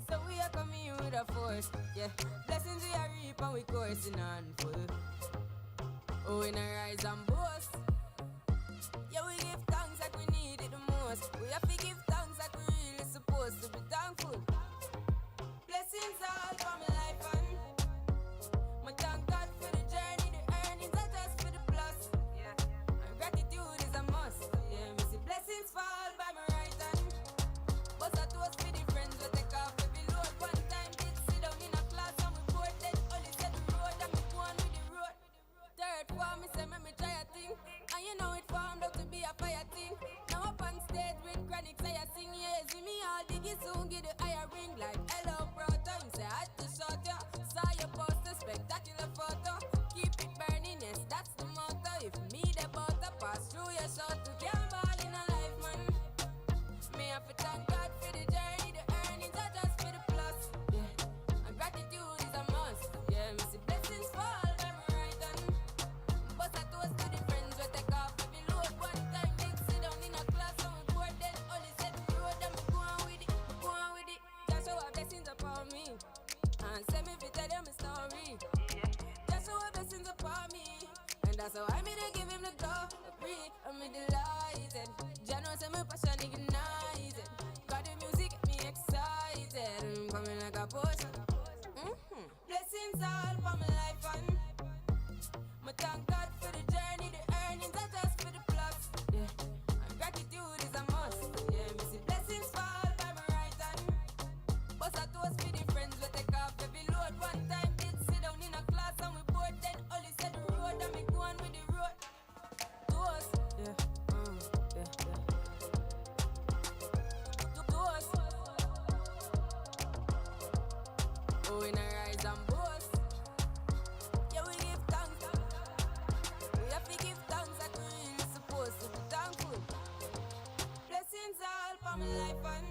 So we are coming with a force, yeah. Blessings we are reap and we coursing on full. Oh, we not rise and boast. Yeah, we give thanks like we need it the most. We have to give thanks like we really supposed to be thankful. Blessings all for my life and my thank God for the journey, the earnings are just for the plus. Yeah, and gratitude is a must. Yeah, me see blessings fall by my right hand. But I toast for the friends we take off every load. One time did sit down in a class and we bored then only said the road and me go on with the road. Third form, me say me try a thing. And you know it formed out to be a fire thing. Now up on stage with chronics I sing. Yeah, see me all diggy soon get the higher ring. Like hello bro, time say I had to shot ya. Saw your poster, spectacular photo. Keep it burning, yes that's the motto. If me the butter pass through your shot to can't ball in a life man. Me have to thank God for the journey, the earnings are just for the plus. Yeah, and gratitude is a must. Yeah, me see blessings fall by my right hand. But I toast to the friends we take off every load. One time did sit down in a class and we bored then only said the road and me go on with it, go on with it. Just show our blessings upon me and send me to tell you my story. Just show our blessings upon me and that's how I made to give him the glory. I'm delighted. Jano say my passion ignited. Got the music get me excited. I'm coming like a potion. Blessings all for my life and my thank God for the journey, the earnings are just for the plus. Yeah, and gratitude is a must. Yeah, me see blessings fall by my right hand. But I toast for the friends we take off every load. One time did sit down in a class and we bored then only said the road and me go on with the road. Toast, yeah, yeah, yeah. Toast. Oh, in a rise and boast. Yeah, we give thanks. We have to give thanks like we really supposed to be thankful. Blessings all for my life and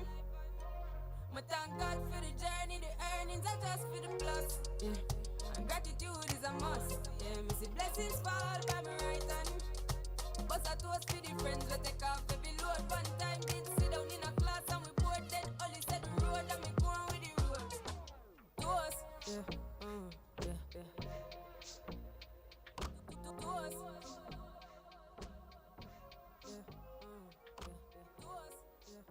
my thank God for the journey, the earnings are just for the plus. Yeah, and gratitude is a must. Yeah, me see blessings fall by my right hand. But I toast for the friends we take off every load. One time did sit down in a class and we bored then only said the road and me go on with the road. Toast. Yeah, yeah, yeah. Toast. Yeah, toast. Yeah,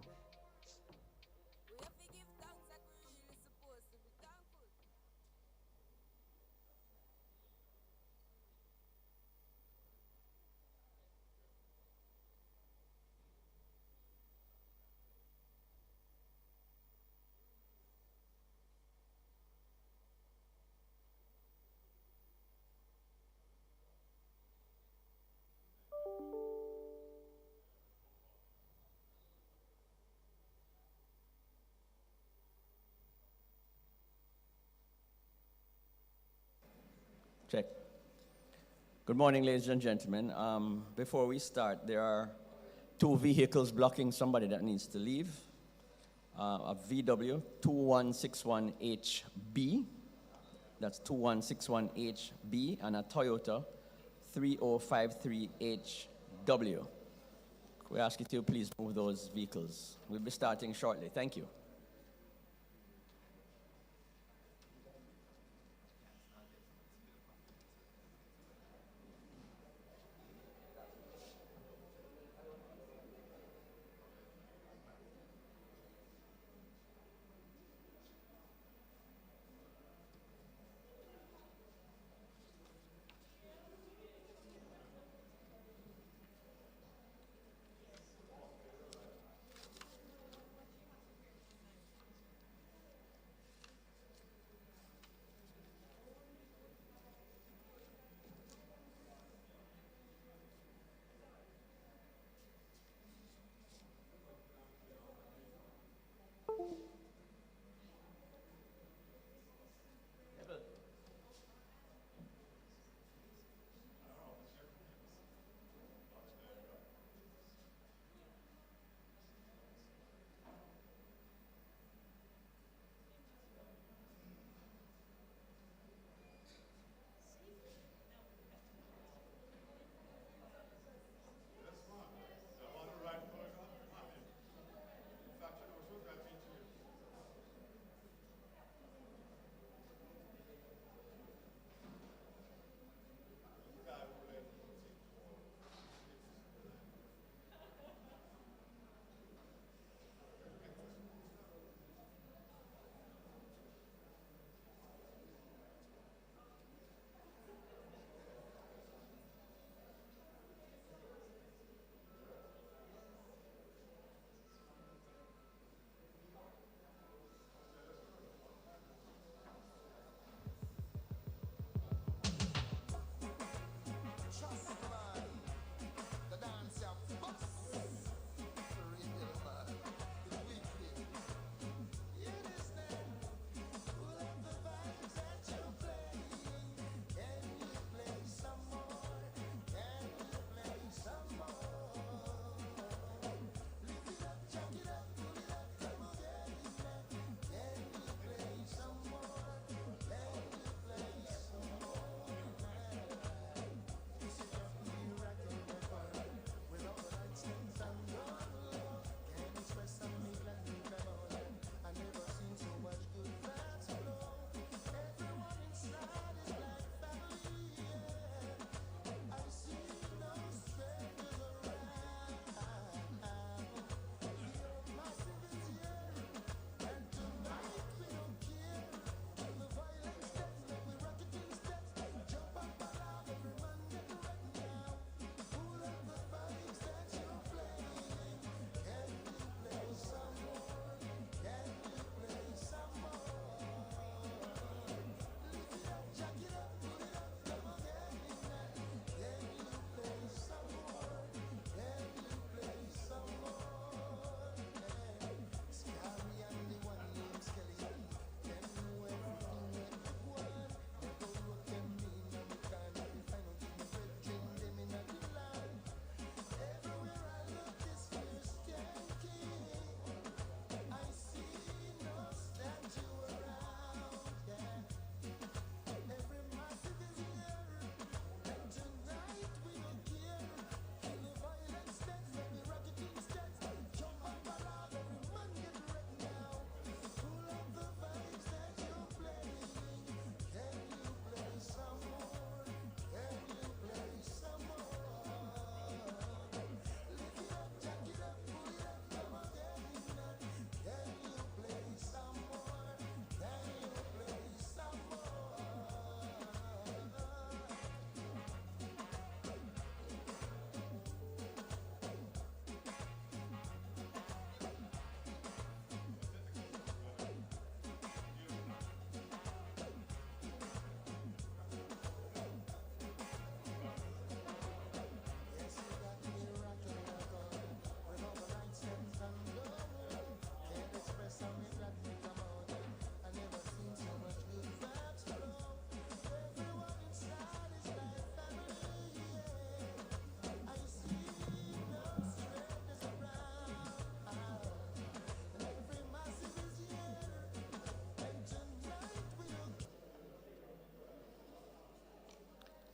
yeah. We have to give thanks like we really supposed to be thankful. Check. Good morning, ladies and gentlemen. Before we start, there are two vehicles blocking somebody that needs to leave. A VW 2161HB, that's 2161HB, and a Toyota 3053HW. We ask you to please move those vehicles. We'll be starting shortly. Thank you.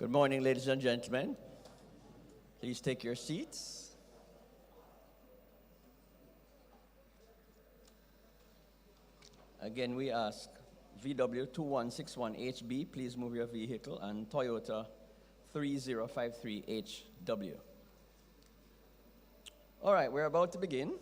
Good morning, ladies and gentlemen. Please take your seats. Again, we ask VW2161HB, please move your vehicle, and Toyota 3053HW. All right, we're about to begin.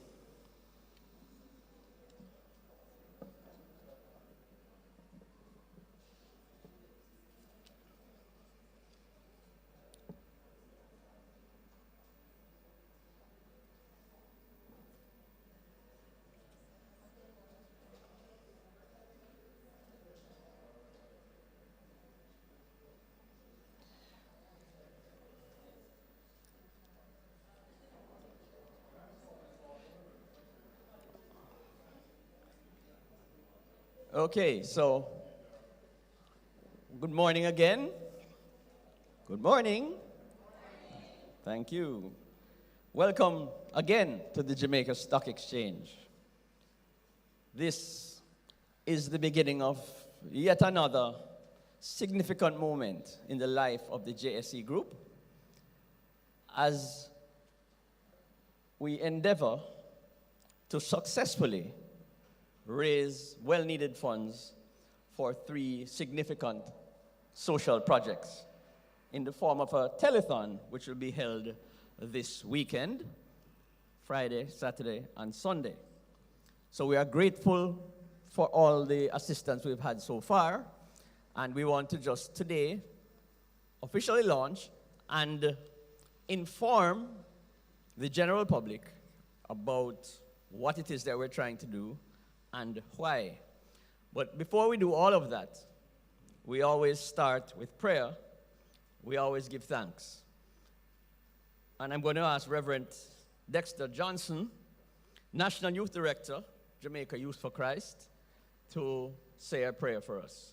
Okay, so good morning again. Good morning. Thank you. Welcome again to the Jamaica Stock Exchange. This is the beginning of yet another significant moment in the life of the JSE Group as we endeavor to successfully raise well-needed funds for 3 significant social projects in the form of a telethon, which will be held this weekend, Friday, Saturday, and Sunday. So we are grateful for all the assistance we've had so far, and we want to just today officially launch and inform the general public about what it is that we're trying to do and why. But before we do all of that, we always start with prayer. We always give thanks. And I'm going to ask Reverend Dexter Johnson, National Youth Director, Jamaica Youth for Christ, to say a prayer for us.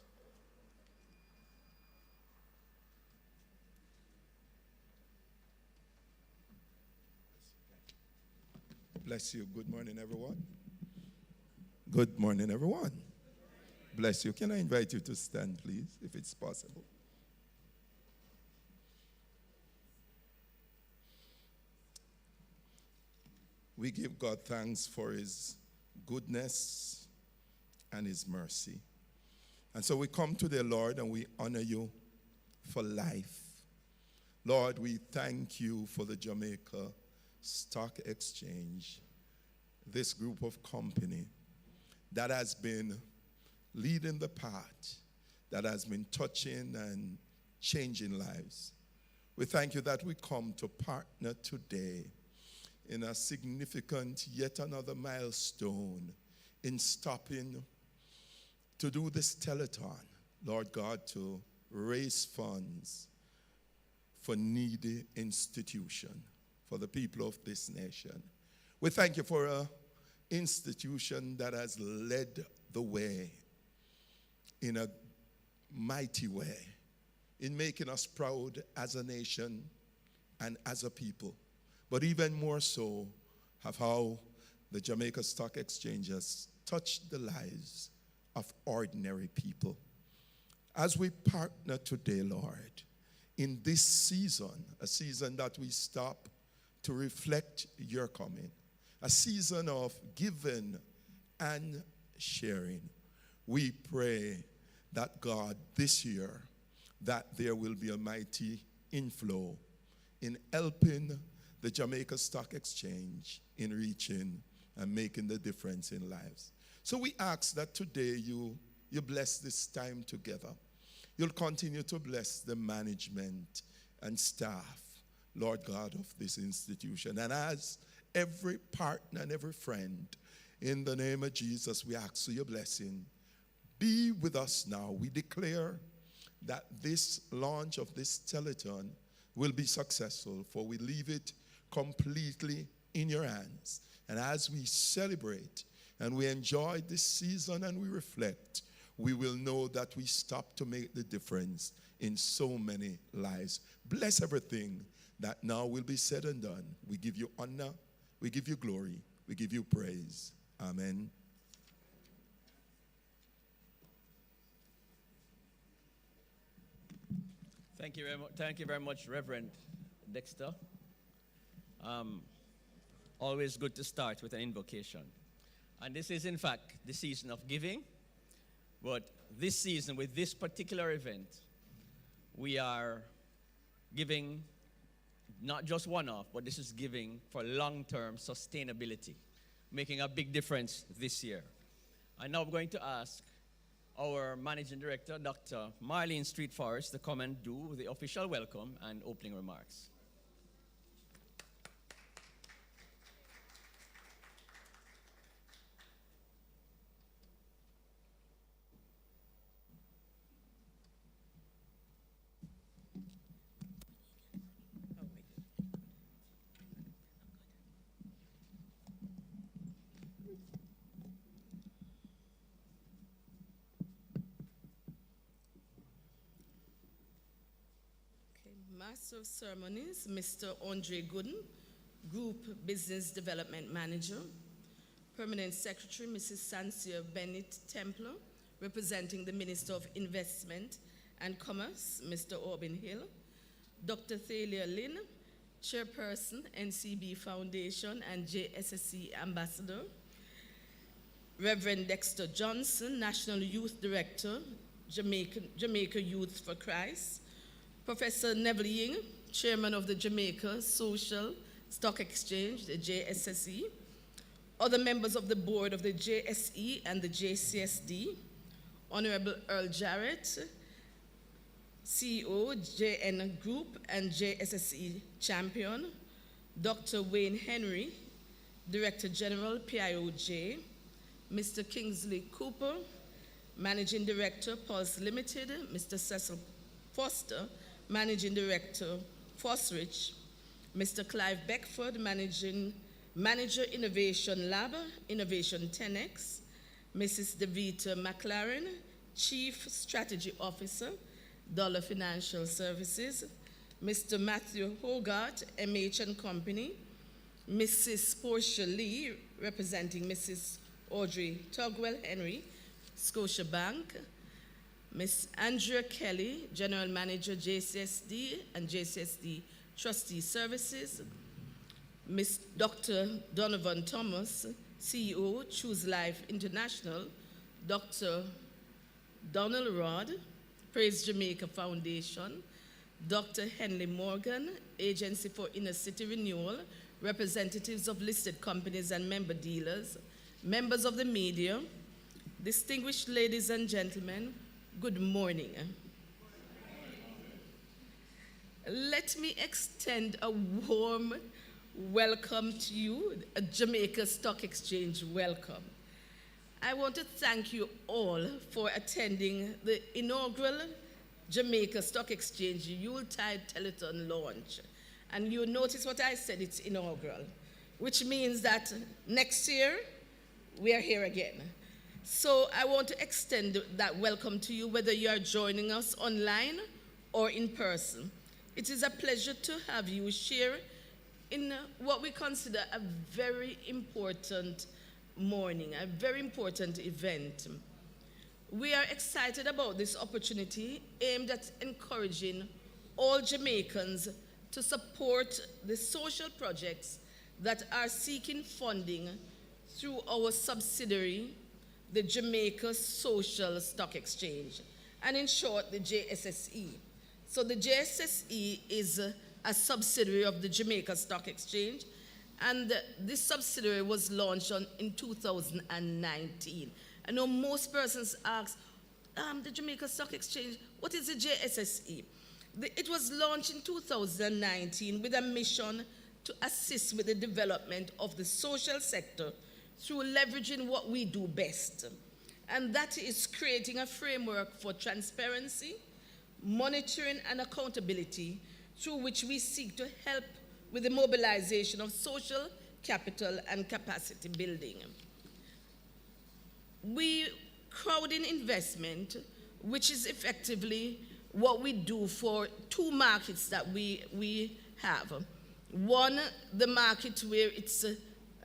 Bless you. Good morning, everyone. Good morning, everyone. Bless you. Can I invite you to stand, please, if it's possible? We give God thanks for his goodness and his mercy. And so we come to the Lord and we honor you for life. Lord, we thank you for the Jamaica Stock Exchange, this group of company that has been leading the path, that has been touching and changing lives. We thank you that we come to partner today in a significant, yet another milestone in stopping to do this telethon, Lord God, to raise funds for needy institution, for the people of this nation. We thank you for a institution that has led the way in a mighty way in making us proud as a nation and as a people, but even more so of how the Jamaica Stock Exchange has touched the lives of ordinary people. As we partner today, Lord, in this season, a season that we stop to reflect your coming, a season of giving and sharing. We pray that God, this year, that there will be a mighty inflow in helping the Jamaica Stock Exchange in reaching and making the difference in lives. So we ask that today you bless this time together. You'll continue to bless the management and staff, Lord God, of this institution. And as every partner and every friend, in the name of Jesus, we ask for your blessing. Be with us now. We declare that this launch of this telethon will be successful, for we leave it completely in your hands. And as we celebrate and we enjoy this season and we reflect, we will know that we stop to make the difference in so many lives. Bless everything that now will be said and done. We give you honor, we give you glory, we give you praise. Amen. Thank you very much, Reverend Dexter. Always good to start with an invocation. And this is, in fact, the season of giving. But this season, with this particular event, we are giving not just one-off, but this is giving for long-term sustainability, making a big difference this year. And now I'm going to ask our Managing Director, Dr. Marlene Street Forest, to come and do the official welcome and opening remarks. Master of Ceremonies, Mr. Andre Gooden, Group Business Development Manager. Permanent Secretary, Mrs. Sansia Bennett Templer, representing the Minister of Investment and Commerce, Mr. Aubin Hill. Dr. Thalia Lynn, Chairperson, NCB Foundation and JSSC Ambassador. Reverend Dexter Johnson, National Youth Director, Jamaica Youth for Christ. Professor Neville Ying, Chairman of the Jamaica Social Stock Exchange, the JSSE. Other members of the board of the JSE and the JCSD. Honorable Earl Jarrett, CEO, JN Group and JSSE Champion. Dr. Wayne Henry, Director General, PIOJ. Mr. Kingsley Cooper, Managing Director, Pulse Limited. Mr. Cecil Foster, Managing Director, Fosrich. Mr. Clive Beckford, Manager, Innovation Lab, Innovation 10X. Mrs. Devita McLaren, Chief Strategy Officer, Dollar Financial Services. Mr. Matthew Hogarth, MH & Company. Mrs. Portia Lee, representing Mrs. Audrey Tugwell Henry, Scotiabank. Ms. Andrea Kelly, General Manager, JCSD and JCSD Trustee Services. Ms. Dr. Donovan Thomas, CEO, Choose Life International. Dr. Donald Rod, Praise Jamaica Foundation. Dr. Henley Morgan, Agency for Inner City Renewal, representatives of listed companies and member dealers, members of the media, distinguished ladies and gentlemen, good morning. Let me extend a warm welcome to you, a Jamaica Stock Exchange welcome. I want to thank you all for attending the inaugural Jamaica Stock Exchange Yuletide Telethon launch. And you notice what I said, it's inaugural, which means that next year we are here again. So I want to extend that welcome to you, whether you are joining us online or in person. It is a pleasure to have you share in what we consider a very important morning, a very important event. We are excited about this opportunity aimed at encouraging all Jamaicans to support the social projects that are seeking funding through our subsidiary, the Jamaica Social Stock Exchange, and in short, the JSSE. So the JSSE is a subsidiary of the Jamaica Stock Exchange, and this subsidiary was launched in 2019. I know most persons ask, the Jamaica Stock Exchange, what is the JSSE? It was launched in 2019 with a mission to assist with the development of the social sector through leveraging what we do best. And that is creating a framework for transparency, monitoring, and accountability through which we seek to help with the mobilization of social capital and capacity building. We crowd in investment, which is effectively what we do for two markets that we have. One, the market where it's,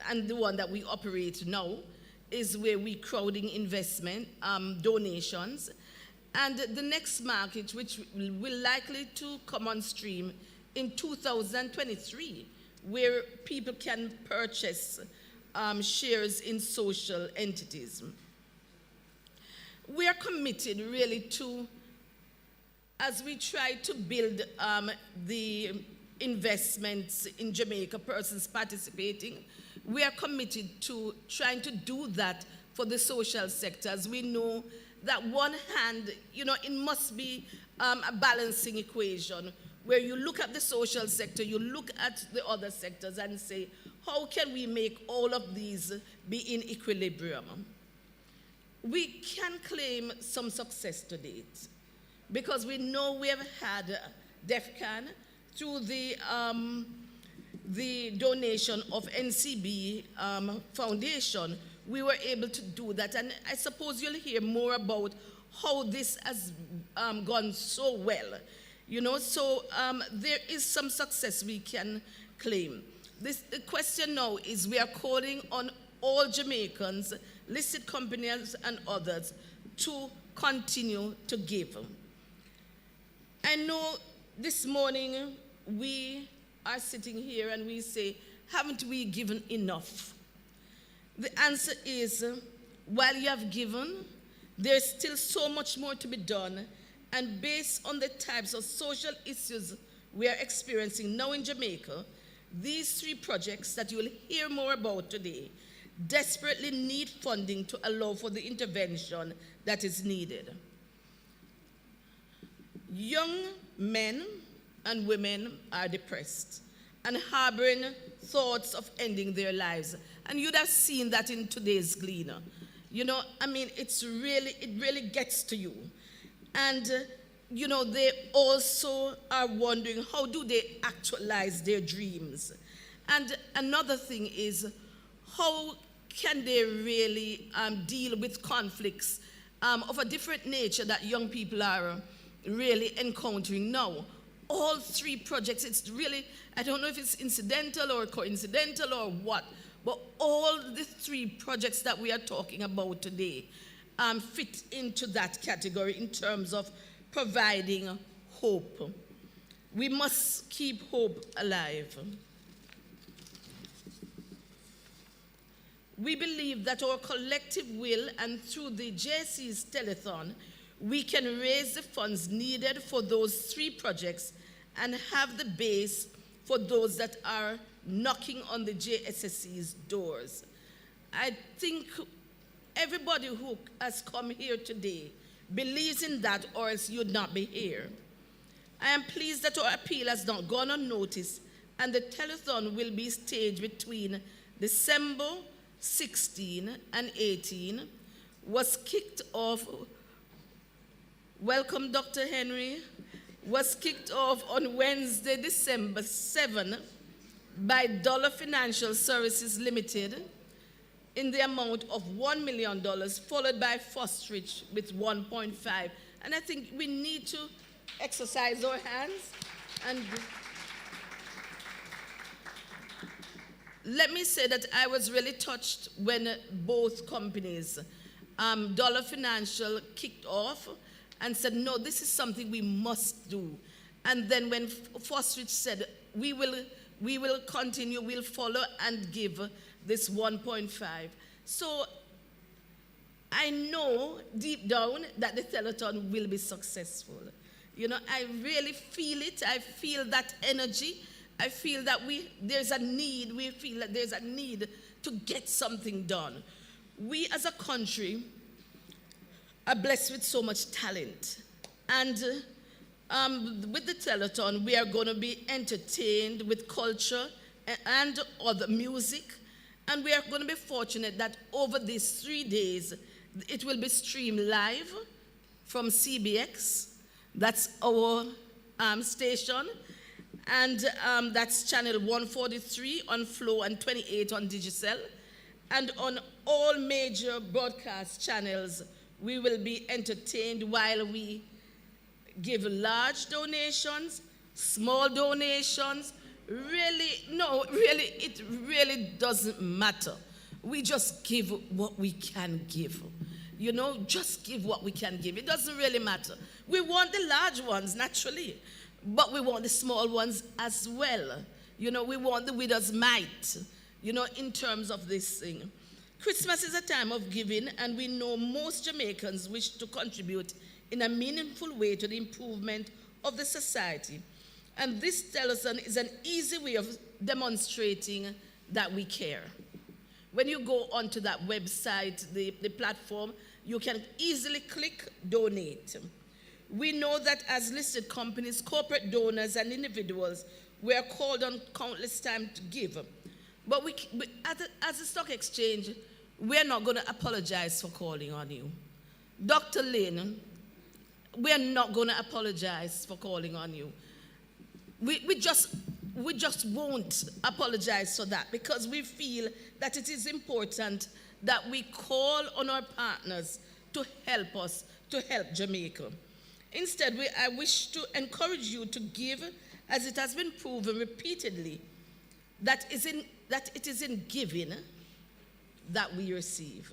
and the one that we operate now, is where we crowding investment, donations. And the next market, which will likely to come on stream in 2023, where people can purchase shares in social entities. We are committed really to, as we try to build the investments in Jamaica, persons participating, we are committed to trying to do that for the social sector. As we know that one hand, it must be a balancing equation where you look at the social sector, you look at the other sectors and say, how can we make all of these be in equilibrium? We can claim some success to date because we know we have had DEFCON through the donation of NCB Foundation. We were able to do that, and I suppose you'll hear more about how this has gone so well. So there is some success we can claim. The question now is we are calling on all Jamaicans, listed companies and others, to continue to give. I know this morning we are sitting here and we say, haven't we given enough? The answer is, while you have given, there's still so much more to be done, and based on the types of social issues we are experiencing now in Jamaica, these 3 projects that you will hear more about today desperately need funding to allow for the intervention that is needed. Young men and women are depressed and harboring thoughts of ending their lives. And you'd have seen that in today's Gleaner. It really gets to you. And, they also are wondering, how do they actualize their dreams? And another thing is, how can they really deal with conflicts of a different nature that young people are really encountering now? All 3 projects, it's really, I don't know if it's incidental or coincidental or what, but all the 3 projects that we are talking about today fit into that category in terms of providing hope. We must keep hope alive. We believe that our collective will and through the JC's Telethon, we can raise the funds needed for those 3 projects and have the base for those that are knocking on the JSSC's doors. I think everybody who has come here today believes in that, or else you'd not be here. I am pleased that our appeal has not gone unnoticed, and the telethon will be staged between December 16 and 18, was kicked off, welcome Dr. Henry, was kicked off on Wednesday, December 7 by Dollar Financial Services Limited in the amount of $1 million, followed by Fostrich with 1.5. And I think we need to exercise our hands. And let me say that I was really touched when both companies, Dollar Financial kicked off and said, no, this is something we must do. And then when Fostrich said, we will continue, we'll follow and give this 1.5. So I know deep down that the telethon will be successful. I really feel it. I feel that energy. I feel that there's a need. We feel that there's a need to get something done. We as a country are blessed with so much talent. And with the telethon, we are going to be entertained with culture and other music. And we are going to be fortunate that over these 3 days, it will be streamed live from CBX. That's our station. And that's channel 143 on Flow and 28 on Digicel. And on all major broadcast channels, we will be entertained while we give large donations, small donations. It really doesn't matter. We just give what we can give. you know, just give what we can give. It doesn't really matter. We want the large ones, naturally, but we want the small ones as well. You know, we want the widow's mite, you know, in terms of this thing. Christmas is a time of giving, and we know most Jamaicans wish to contribute in a meaningful way to the improvement of the society. And this telethon is an easy way of demonstrating that we care. When you go onto that website, the platform, you can easily click donate. We know that as listed companies, corporate donors, and individuals, we are called on countless times to give. But as a stock exchange, we're not going to apologize for calling on you. Dr. Lynn, we're not going to apologize for calling on you. We just won't apologize for that, because we feel that it is important that we call on our partners to help us, to help Jamaica. Instead, I wish to encourage you to give, as it has been proven repeatedly that it is in giving that we receive.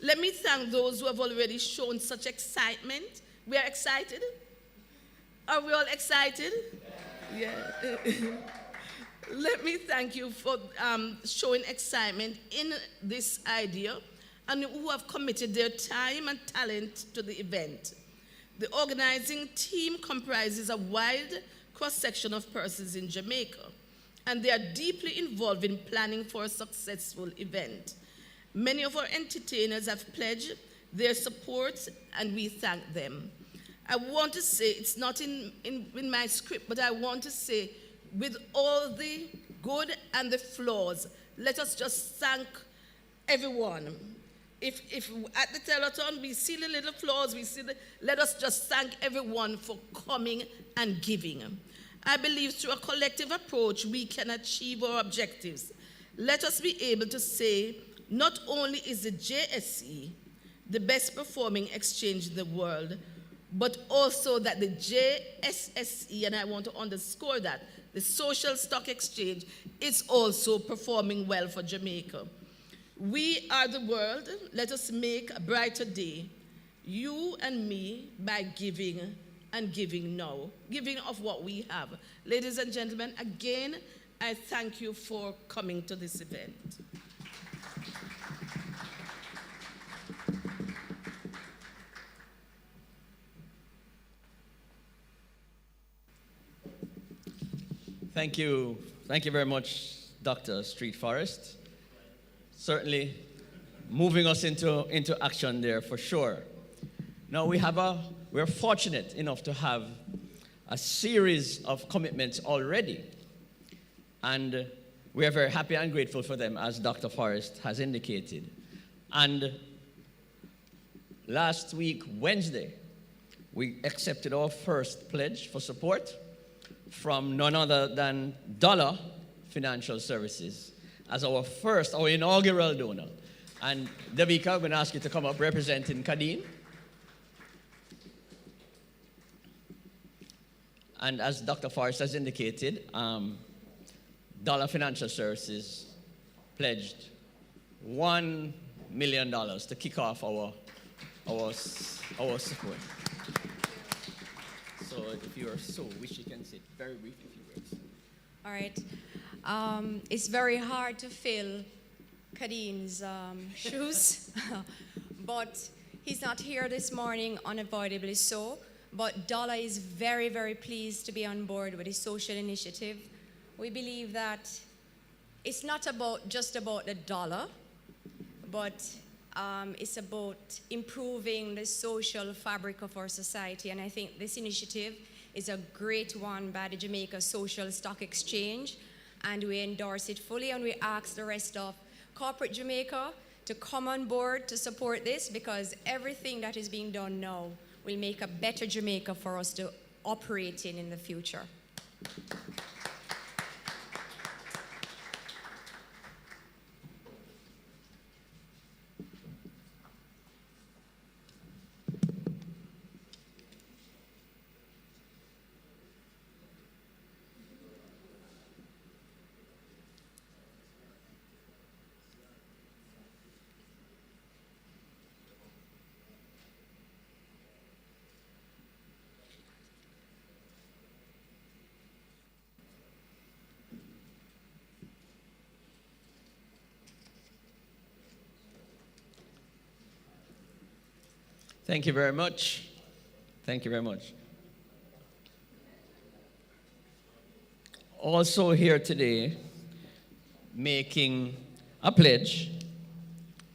Let me thank those who have already shown such excitement. We are excited? Are we all excited? Yeah. Let me thank you for showing excitement in this idea and who have committed their time and talent to the event. The organizing team comprises a wide cross-section of persons in Jamaica, and they are deeply involved in planning for a successful event. Many of our entertainers have pledged their support, and we thank them. I want to say, it's not in my script, but I want to say, with all the good and the flaws, let us just thank everyone. If at the telethon we see the little flaws, let us just thank everyone for coming and giving. I believe through a collective approach we can achieve our objectives. Let us be able to say, not only is the JSE the best performing exchange in the world, but also that the JSSE, and I want to underscore that, the Social Stock Exchange is also performing well for Jamaica. We are the world. Let us make a brighter day, you and me, by giving and giving now, giving of what we have. Ladies and gentlemen, again, I thank you for coming to this event. Thank you. Thank you very much, Dr. Street Forest. Certainly moving us into action there for sure. Now we're fortunate enough to have a series of commitments already. And we are very happy and grateful for them, as Dr. Forest has indicated. And last week, Wednesday, we accepted our first pledge for support from none other than Dollar Financial Services as our inaugural donor. And Devika, I'm going to ask you to come up representing Kadeen. And as Dr. Forrest has indicated, Dollar Financial Services pledged $1 million to kick off our support. So if you are so wish, you can say very briefly a few words. All right. It's very hard to fill Kadeen's shoes, but he's not here this morning, unavoidably so. But Dollar is very, very pleased to be on board with his social initiative. We believe that it's not just about the dollar, but it's about improving the social fabric of our society. And I think this initiative is a great one by the Jamaica Social Stock Exchange, and we endorse it fully, and we ask the rest of corporate Jamaica to come on board to support this, because everything that is being done now will make a better Jamaica for us to operate in the future. Thank you very much. Thank you very much. Also here today, making a pledge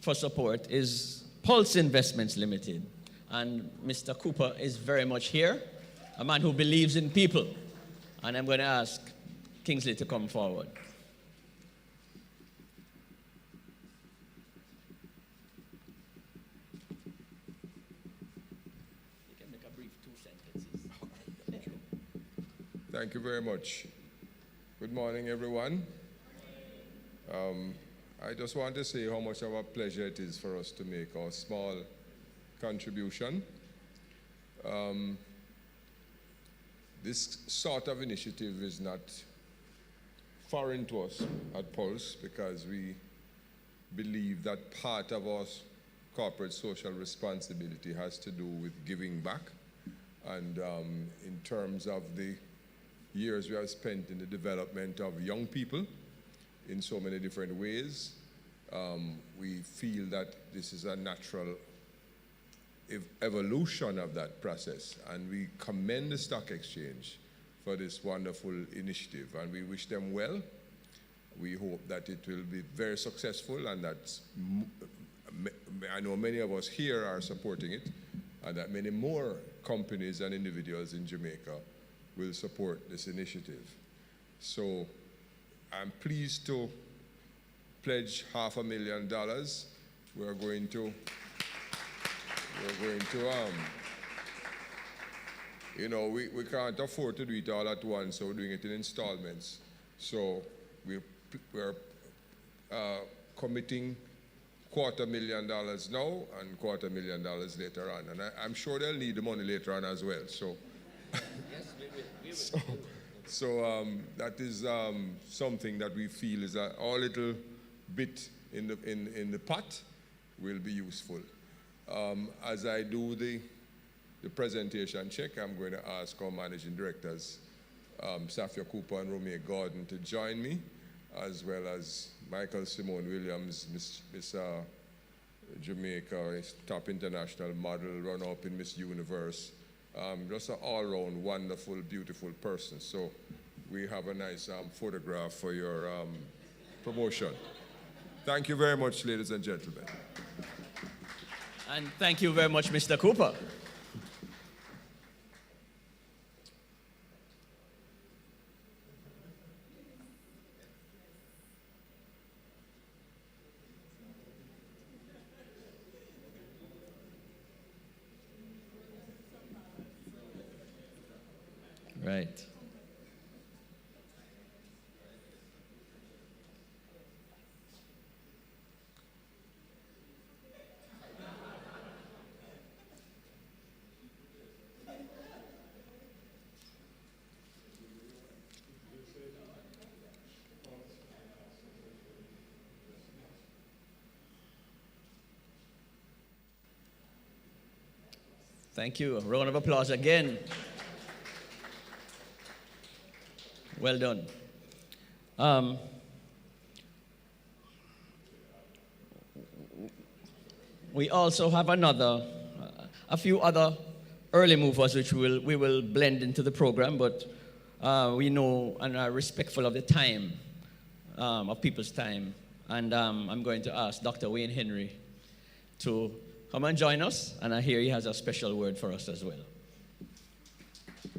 for support is Pulse Investments Limited. And Mr. Cooper is very much here, a man who believes in people. And I'm going to ask Kingsley to come forward. You can make a brief 2 sentences. Thank you very much. Good morning, everyone. I just want to say how much of a pleasure it is for us to make our small contribution. This sort of initiative is not foreign to us at Pulse because we believe that part of our corporate social responsibility has to do with giving back. And in terms of the years we have spent in the development of young people in so many different ways, we feel that this is a natural evolution of that process, and we commend the Stock Exchange for this wonderful initiative, and we wish them well. We hope that it will be very successful, and that I know many of us here are supporting it, and that many more companies and individuals in Jamaica will support this initiative. So I'm pleased to pledge $500,000. We're going to you know, we can't afford to do it all at once, so we're doing it in installments. So we're committing $250,000 now and $250,000 later on. And I'm sure they'll need the money later on as well. So, Yes, we will. so that is something that we feel is our little bit in the pot will be useful. As I do the presentation check, I'm going to ask our managing directors, Safia Cooper and Romeo Gordon, to join me, as well as Michael Simone Williams, Miss Jamaica, top international model, runner-up in Miss Universe. Just an all-round wonderful, beautiful person. So we have a nice photograph for your promotion. Thank you very much, ladies and gentlemen. And thank you very much, Mr. Cooper. Right. Thank you. A round of applause again. Well done. We also have a few other early movers which we will blend into the program, but we know and are respectful of the time, of people's time. And I'm going to ask Dr. Wayne Henry to come and join us, and I hear he has a special word for us as well.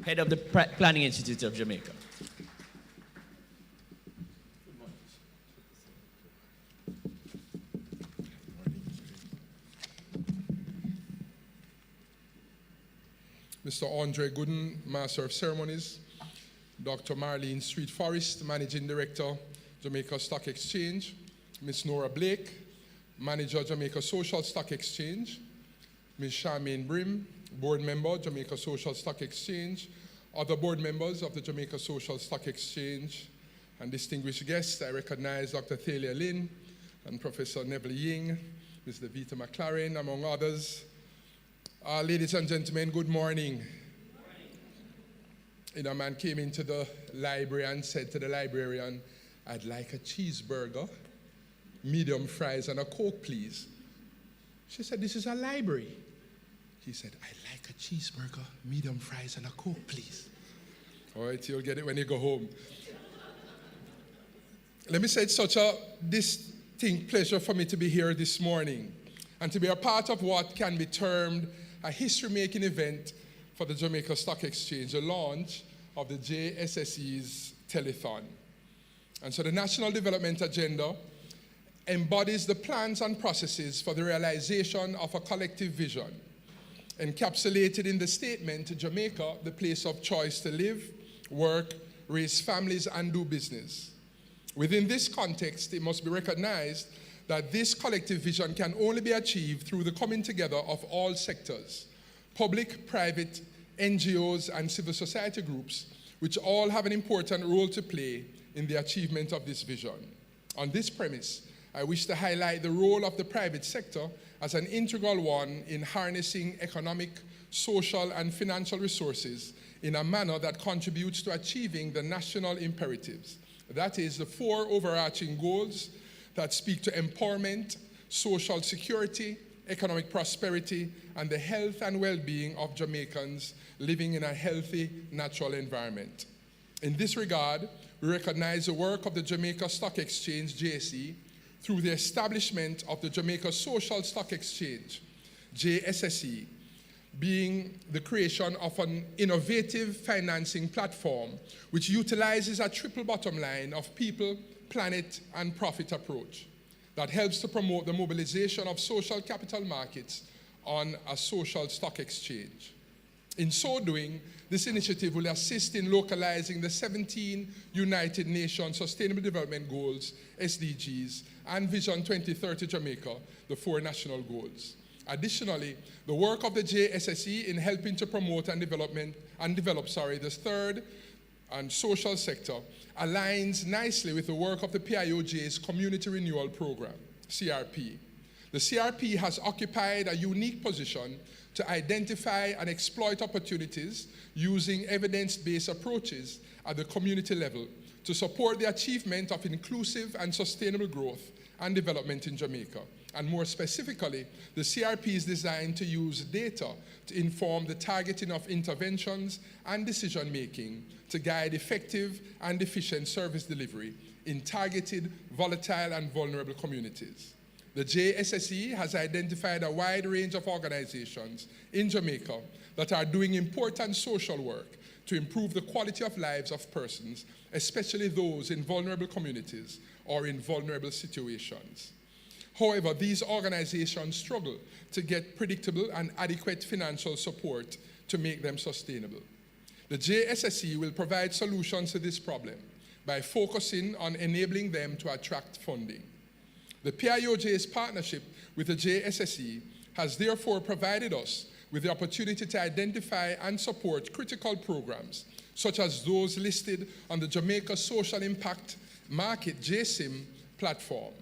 Head of the Planning Institute of Jamaica. Mr. Andre Gooden, Master of Ceremonies, Dr. Marlene Street Forrest, Managing Director, Jamaica Stock Exchange, Ms. Nora Blake, Manager, Jamaica Social Stock Exchange, Ms. Charmaine Brim, Board Member, Jamaica Social Stock Exchange, other board members of the Jamaica Social Stock Exchange, and distinguished guests. I recognize Dr. Thalia Lynn and Professor Neville Ying, Ms. Levita McLaren, among others. Ladies and gentlemen, good morning. You know, a man came into the library and said to the librarian, "I'd like a cheeseburger, medium fries, and a Coke, please." She said, "This is a library. He said, "I'd like a cheeseburger, medium fries, and a Coke, please." All right, you'll get it when you go home. Let me say it's such a distinct pleasure for me to be here this morning and to be a part of what can be termed a history-making event for the Jamaica Stock Exchange, the launch of the JSSE's Telethon. And so the National Development Agenda embodies the plans and processes for the realization of a collective vision, encapsulated in the statement, Jamaica, the place of choice to live, work, raise families, and do business. Within this context, it must be recognized that this collective vision can only be achieved through the coming together of all sectors, public, private, NGOs, and civil society groups, which all have an important role to play in the achievement of this vision. On this premise, I wish to highlight the role of the private sector as an integral one in harnessing economic, social, and financial resources in a manner that contributes to achieving the national imperatives. That is, the 4 overarching goals that speak to empowerment, social security, economic prosperity, and the health and well-being of Jamaicans living in a healthy, natural environment. In this regard, we recognize the work of the Jamaica Stock Exchange, JSE, through the establishment of the Jamaica Social Stock Exchange, JSSE, being the creation of an innovative financing platform which utilizes a triple bottom line of people, planet, and profit approach that helps to promote the mobilization of social capital markets on a social stock exchange. In so doing, this initiative will assist in localizing the 17 United Nations Sustainable Development Goals, SDGs, and Vision 2030 Jamaica, the 4 national goals. Additionally, the work of the JSSE in helping to promote and develop the third and social sector aligns nicely with the work of the PIOJ's Community Renewal Program, CRP. The CRP has occupied a unique position to identify and exploit opportunities using evidence-based approaches at the community level to support the achievement of inclusive and sustainable growth and development in Jamaica. And more specifically, the CRP is designed to use data to inform the targeting of interventions and decision-making to guide effective and efficient service delivery in targeted, volatile, and vulnerable communities. The JSSE has identified a wide range of organizations in Jamaica that are doing important social work to improve the quality of lives of persons, especially those in vulnerable communities or in vulnerable situations. However, these organizations struggle to get predictable and adequate financial support to make them sustainable. The JSSE will provide solutions to this problem by focusing on enabling them to attract funding. The PIOJ's partnership with the JSSE has therefore provided us with the opportunity to identify and support critical programs, such as those listed on the Jamaica Social Impact Market JSIM platform,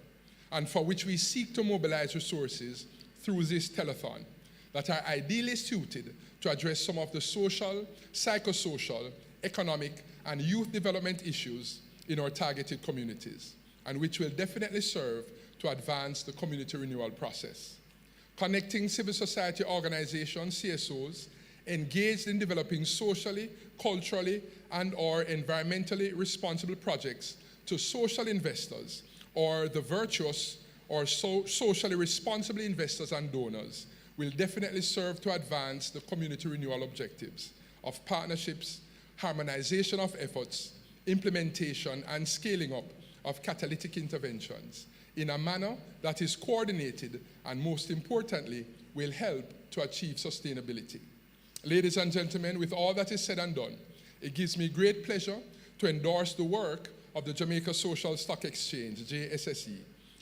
and for which we seek to mobilize resources through this telethon that are ideally suited to address some of the social, psychosocial, economic, and youth development issues in our targeted communities, and which will definitely serve to advance the community renewal process. Connecting civil society organizations, CSOs, engaged in developing socially, culturally, and/or environmentally responsible projects to social investors, or the virtuous or socially responsible investors and donors, will definitely serve to advance the community renewal objectives of partnerships, harmonization of efforts, implementation, and scaling up of catalytic interventions in a manner that is coordinated and, most importantly, will help to achieve sustainability. Ladies and gentlemen, with all that is said and done, it gives me great pleasure to endorse the work of the Jamaica Social Stock Exchange, JSSE,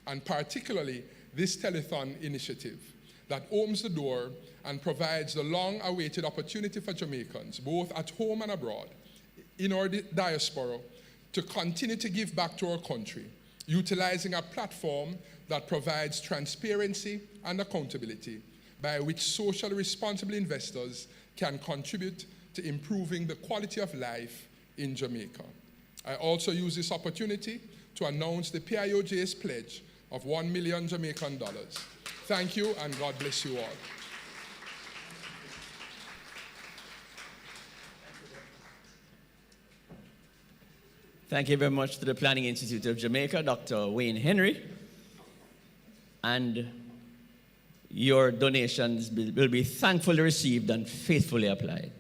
and particularly this telethon initiative that opens the door and provides the long-awaited opportunity for Jamaicans, both at home and abroad, in our diaspora, to continue to give back to our country, utilizing a platform that provides transparency and accountability by which socially responsible investors can contribute to improving the quality of life in Jamaica. I also use this opportunity to announce the PIOJ's pledge of $1 million Jamaican dollars. Thank you, and God bless you all. Thank you very much to the Planning Institute of Jamaica, Dr. Wayne Henry. And your donations will be thankfully received and faithfully applied.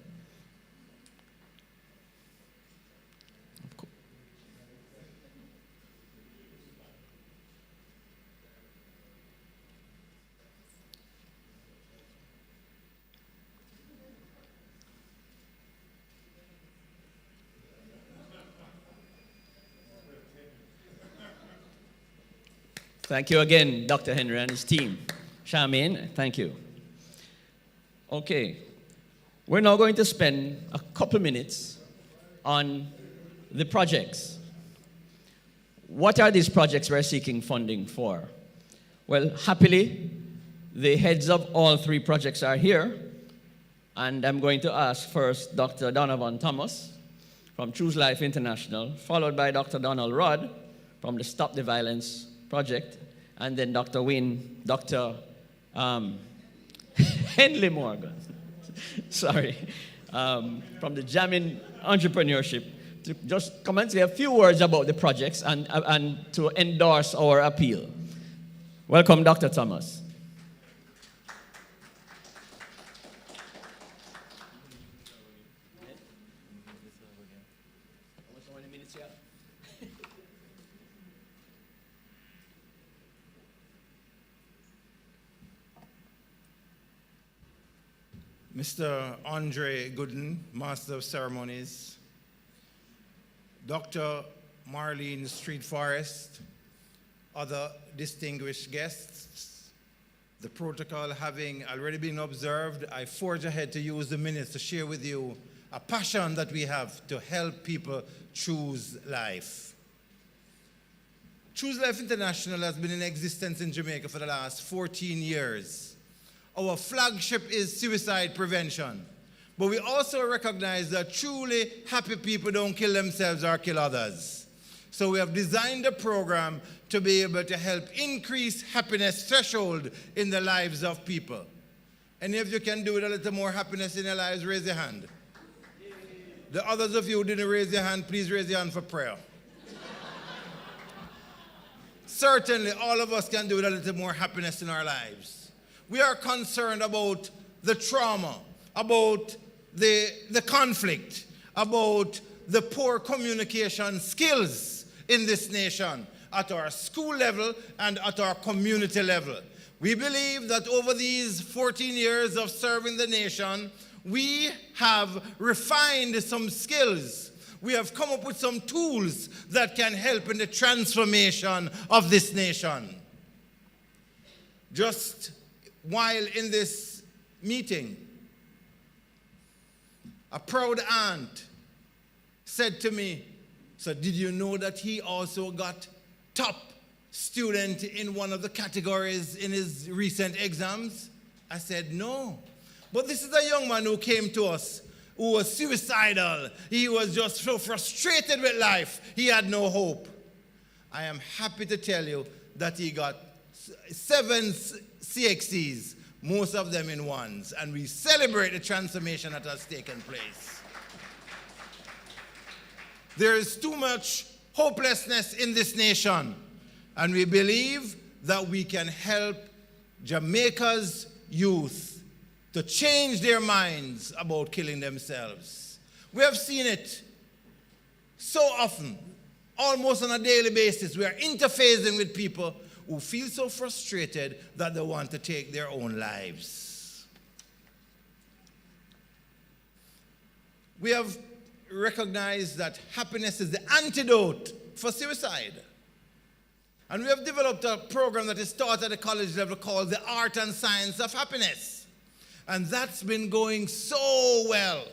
Thank you again, Dr. Henry and his team. Charmaine, thank you. Okay, we're now going to spend a couple minutes on the projects. What are these projects we're seeking funding for? Well, happily, the heads of all three projects are here, and I'm going to ask first Dr. Donovan Thomas from Choose Life International, followed by Dr. Donald Rudd from the Stop the Violence Project, and then Dr. Henley Morgan, sorry, from the Jamming Entrepreneurship, to just come and say a few words about the projects and to endorse our appeal. Welcome, Dr. Thomas. Mr. Andre Gooden, Master of Ceremonies, Dr. Marlene Street Forest, other distinguished guests, the protocol having already been observed, I forge ahead to use the minutes to share with you a passion that we have to help people choose life. Choose Life International has been in existence in Jamaica for the last 14 years. Our flagship is suicide prevention. But we also recognize that truly happy people don't kill themselves or kill others. So we have designed a program to be able to help increase happiness threshold in the lives of people. Any of you can do with a little more happiness in your lives, raise your hand. The others of you who didn't raise your hand, please raise your hand for prayer. Certainly, all of us can do with a little more happiness in our lives. We are concerned about the trauma, about the conflict, about the poor communication skills in this nation at our school level and at our community level. We believe that over these 14 years of serving the nation, we have refined some skills. We have come up with some tools that can help in the transformation of this nation. Just while in this meeting, a proud aunt said to me, "So did you know that he also got top student in one of the categories in his recent exams?" I said, "No. But this is a young man who came to us who was suicidal. He was just so frustrated with life. He had no hope." I am happy to tell you that he got 7 CXCs, most of them in ones, and we celebrate the transformation that has taken place. There is too much hopelessness in this nation, and we believe that we can help Jamaica's youth to change their minds about killing themselves. We have seen it so often, almost on a daily basis. We are interfacing with people who feel so frustrated that they want to take their own lives. We have recognized that happiness is the antidote for suicide. And we have developed a program that is taught at the college level called the Art and Science of Happiness. And that's been going so well.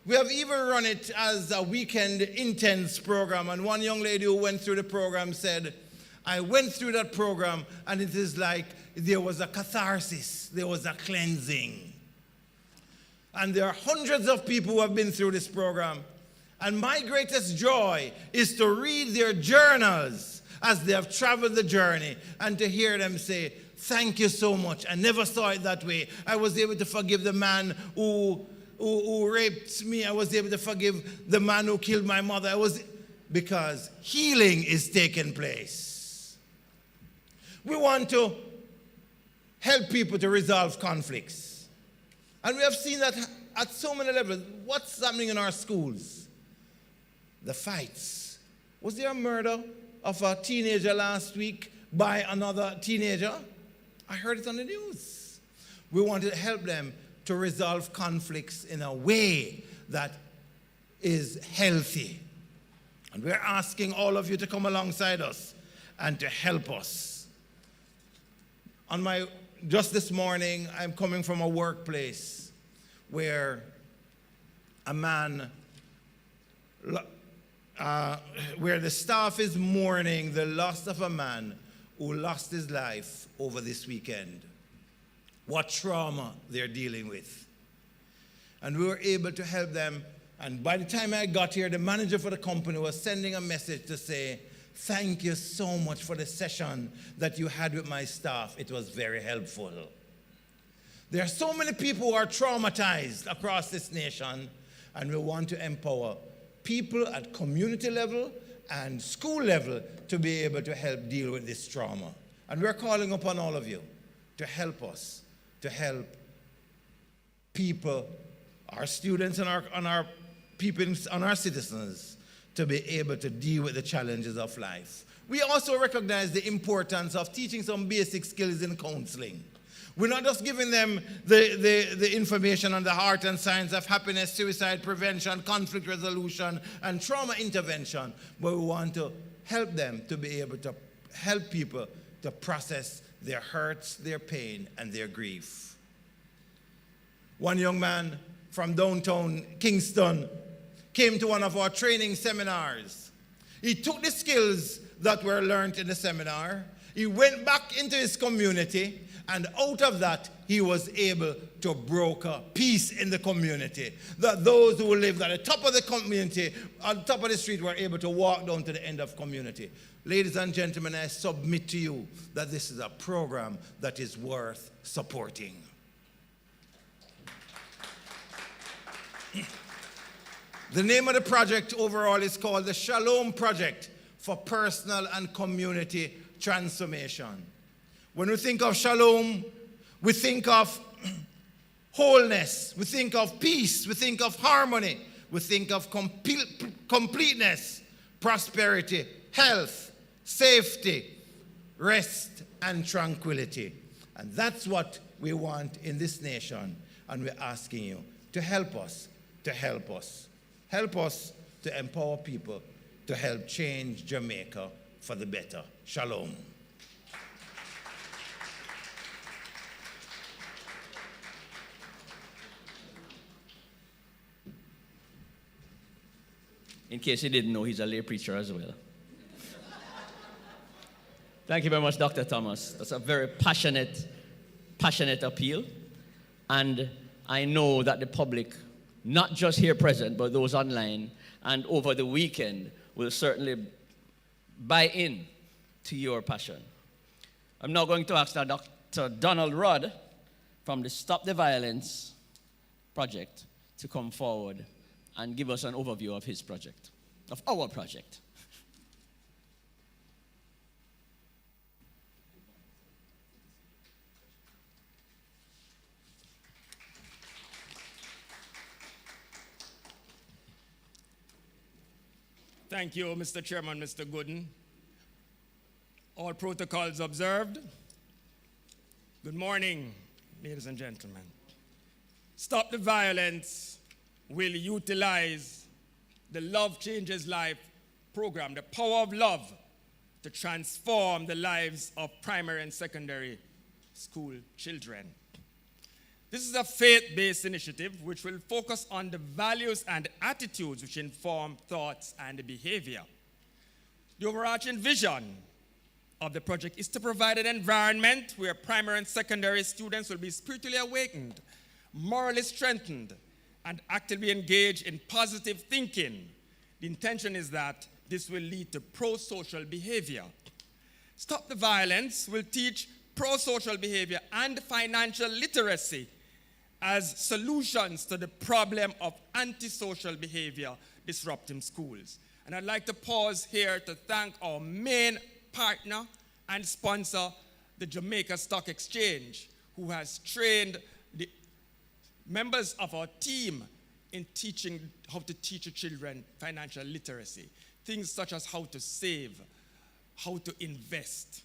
We have even run it as a weekend intense program. And one young lady who went through the program said, "I went through that program and it is like there was a catharsis, there was a cleansing." And there are hundreds of people who have been through this program. And my greatest joy is to read their journals as they have traveled the journey and to hear them say, "Thank you so much. I never saw it that way. I was able to forgive the man who raped me. I was able to forgive the man who killed my mother. because healing is taking place. We want to help people to resolve conflicts. And we have seen that at so many levels. What's happening in our schools? The fights. Was there a murder of a teenager last week by another teenager? I heard it on the news. We want to help them to resolve conflicts in a way that is healthy. And we're asking all of you to come alongside us and to help us. Just this morning, I'm coming from a workplace where a man, where the staff is mourning the loss of a man who lost his life over this weekend. What trauma they're dealing with. And we were able to help them. And by the time I got here, the manager for the company was sending a message to say, thank you so much for the session that you had with my staff. It was very helpful. There are so many people who are traumatized across this nation, and we want to empower people at community level and school level to be able to help deal with this trauma. And we're calling upon all of you to help us, to help people, our students and our people and our citizens to be able to deal with the challenges of life. We also recognize the importance of teaching some basic skills in counseling. We're not just giving them the information on the art and science of happiness, suicide prevention, conflict resolution, and trauma intervention, but we want to help them to be able to help people to process their hurts, their pain, and their grief. One young man from downtown Kingston came to one of our training seminars. He took the skills that were learned in the seminar, he went back into his community, and out of that, he was able to broker peace in the community. That those who lived at the top of the community, on the top of the street, were able to walk down to the end of community. Ladies and gentlemen, I submit to you that this is a program that is worth supporting. The name of the project overall is called the Shalom Project for Personal and Community Transformation. When we think of shalom, we think of wholeness, we think of peace, we think of harmony, we think of completeness, prosperity, health, safety, rest, and tranquility. And that's what we want in this nation. And we're asking you to help us, to help us. Help us to empower people to help change Jamaica for the better. Shalom. In case you didn't know, he's a lay preacher as well. Thank you very much, Dr. Thomas. That's a very passionate appeal. And I know that the public, not just here present, but those online and over the weekend, will certainly buy in to your passion. I'm now going to ask now Dr. Donald Rudd from the Stop the Violence project to come forward and give us an overview of his project, of our project. Thank you, Mr. Chairman, Mr. Gooden. All protocols observed. Good morning, ladies and gentlemen. Stop the Violence will utilize the Love Changes Life program, the power of love, to transform the lives of primary and secondary school children. This is a faith-based initiative which will focus on the values and attitudes which inform thoughts and behavior. The overarching vision of the project is to provide an environment where primary and secondary students will be spiritually awakened, morally strengthened, and actively engaged in positive thinking. The intention is that this will lead to pro-social behavior. Stop the Violence will teach pro-social behavior and financial literacy as solutions to the problem of antisocial behavior disrupting schools. And I'd like to pause here to thank our main partner and sponsor, the Jamaica Stock Exchange, who has trained the members of our team in teaching how to teach your children financial literacy. Things such as how to save, how to invest,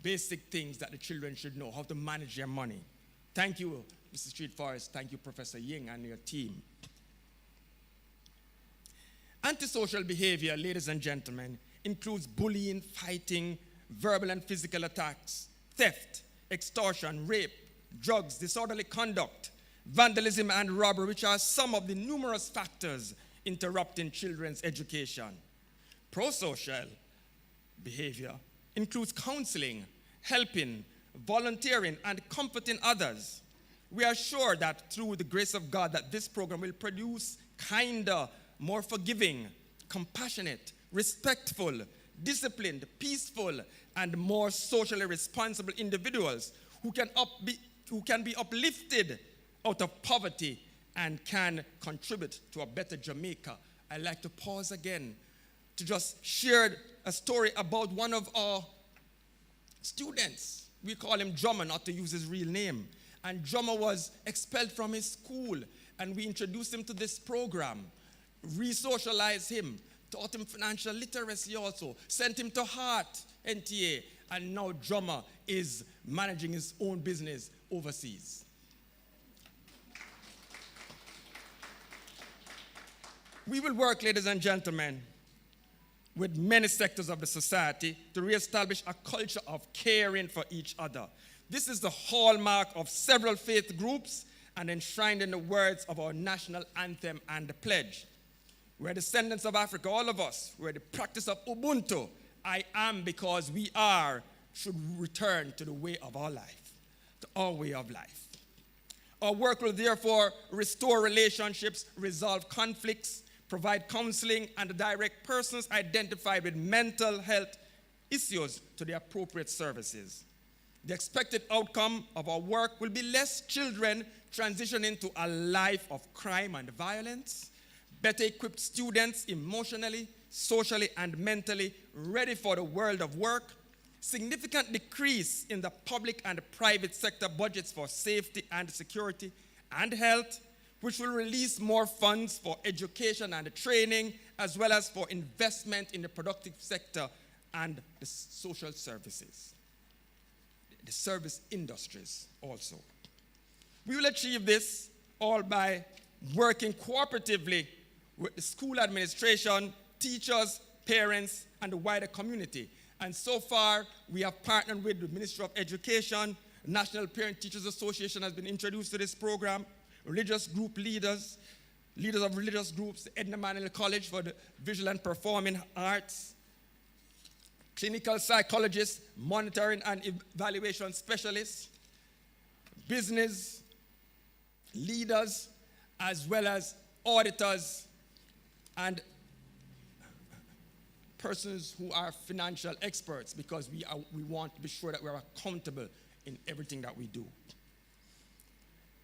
basic things that the children should know, how to manage their money. Thank you, Mr. Street Forest. Thank you, Professor Ying and your team. Antisocial behavior, ladies and gentlemen, includes bullying, fighting, verbal and physical attacks, theft, extortion, rape, drugs, disorderly conduct, vandalism, and robbery, which are some of the numerous factors interrupting children's education. Prosocial behavior includes counseling, helping, volunteering, and comforting others. We are sure that through the grace of God that this program will produce kinder, more forgiving, compassionate, respectful, disciplined, peaceful, and more socially responsible individuals who can be uplifted out of poverty and can contribute to a better Jamaica. I'd like to pause again to just share a story about one of our students. We call him Drummer, not to use his real name. And Drummer was expelled from his school, and we introduced him to this program, re-socialized him, taught him financial literacy also, sent him to Heart, NTA, and now Drummer is managing his own business overseas. We will work, ladies and gentlemen, with many sectors of the society to reestablish a culture of caring for each other. This is the hallmark of several faith groups and enshrined in the words of our national anthem and the pledge. We're descendants of Africa, all of us, where the practice of Ubuntu, I am because we are, should return to the way of our life, to our way of life. Our work will therefore restore relationships, resolve conflicts, provide counseling, and direct persons identified with mental health issues to the appropriate services. The expected outcome of our work will be less children transitioning to a life of crime and violence, better equipped students emotionally, socially, and mentally ready for the world of work, significant decrease in the public and private sector budgets for safety and security and health, which will release more funds for education and training, as well as for investment in the productive sector and the social services, the service industries also. We will achieve this all by working cooperatively with the school administration, teachers, parents, and the wider community. And so far, we have partnered with the Ministry of Education. National Parent Teachers Association has been introduced to this program. Religious group leaders, leaders of religious groups, the Edna Manuel College for the Visual and Performing Arts, clinical psychologists, monitoring and evaluation specialists, business leaders, as well as auditors and persons who are financial experts, because we want to be sure that we're accountable in everything that we do.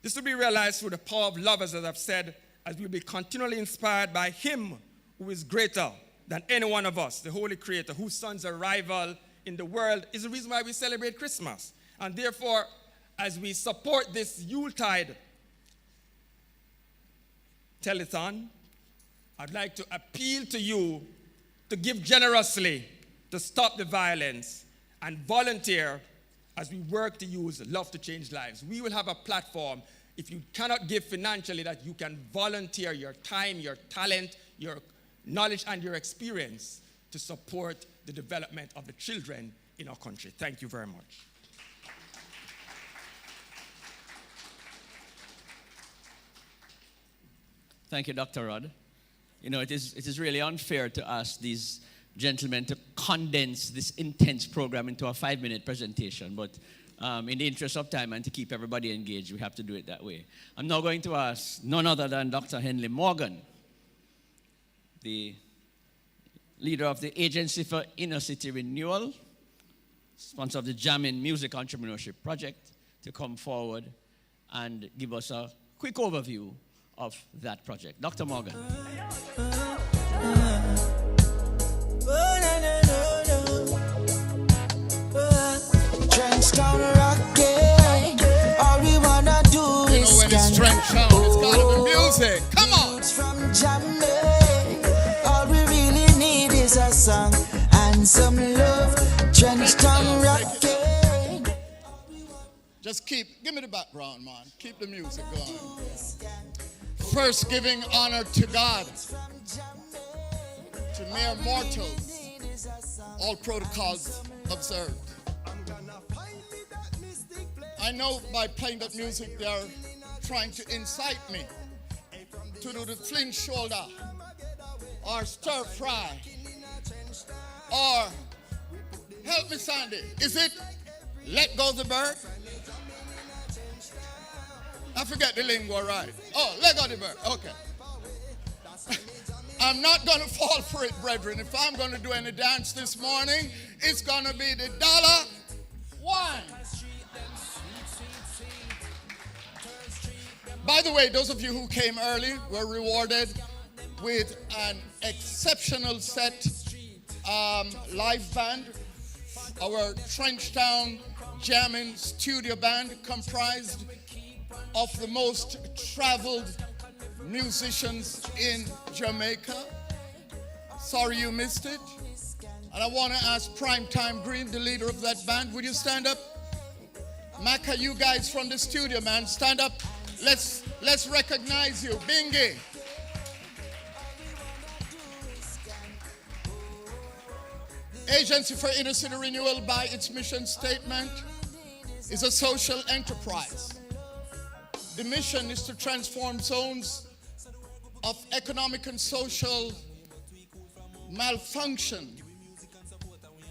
This will be realized through the power of love, as I've said, as we'll be continually inspired by Him who is greater than any one of us, the Holy Creator, whose Son's arrival in the world is the reason why we celebrate Christmas. And therefore, as we support this Yuletide telethon, I'd like to appeal to you to give generously to stop the violence and volunteer as we work to use love to change lives. We will have a platform, if you cannot give financially, that you can volunteer your time, your talent, your knowledge, and your experience to support the development of the children in our country. Thank you very much. Thank you, Dr. Rod. You know, it is really unfair to ask these gentlemen to condense this intense program into a 5-minute presentation, but in the interest of time and to keep everybody engaged, we have to do it that way. I'm now going to ask none other than Dr. Henley Morgan, the leader of the Agency for Inner City Renewal, sponsor of the Jammin' Music Entrepreneurship Project, to come forward and give us a quick overview of that project. Dr. Morgan. Just give me the background, man. Keep the music going. First, giving honor to God, to mere mortals, all protocols observed. I know by playing that music, they are trying to incite me to do the flint shoulder, or stir fry, or help me, Sandy. Is it let go the bird? I forget the lingo, right? Oh, let go the bird. Okay. I'm not going to fall for it, brethren. If I'm going to do any dance this morning, it's going to be the $1. By the way, those of you who came early were rewarded with an exceptional set live band. Our Trenchtown Jamming Studio Band, comprised of the most traveled musicians in Jamaica. Sorry you missed it. And I want to ask Primetime Green, the leader of that band, would you stand up? Maka, you guys from the studio, man, stand up. Let's recognize you. Bingy. Agency for Inner City Renewal, by its mission statement, is a social enterprise. The mission is to transform zones of economic and social malfunction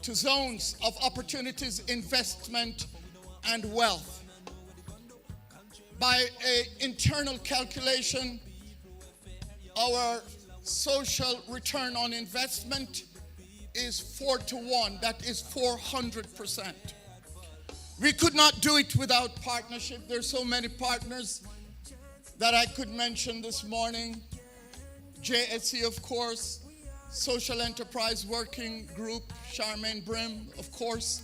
to zones of opportunities, investment, and wealth. By an internal calculation, our social return on investment is 4 to 1. That is 400%. We could not do it without partnership. There's so many partners that I could mention this morning. JSC, of course, Social Enterprise Working Group, Charmaine Brim, of course.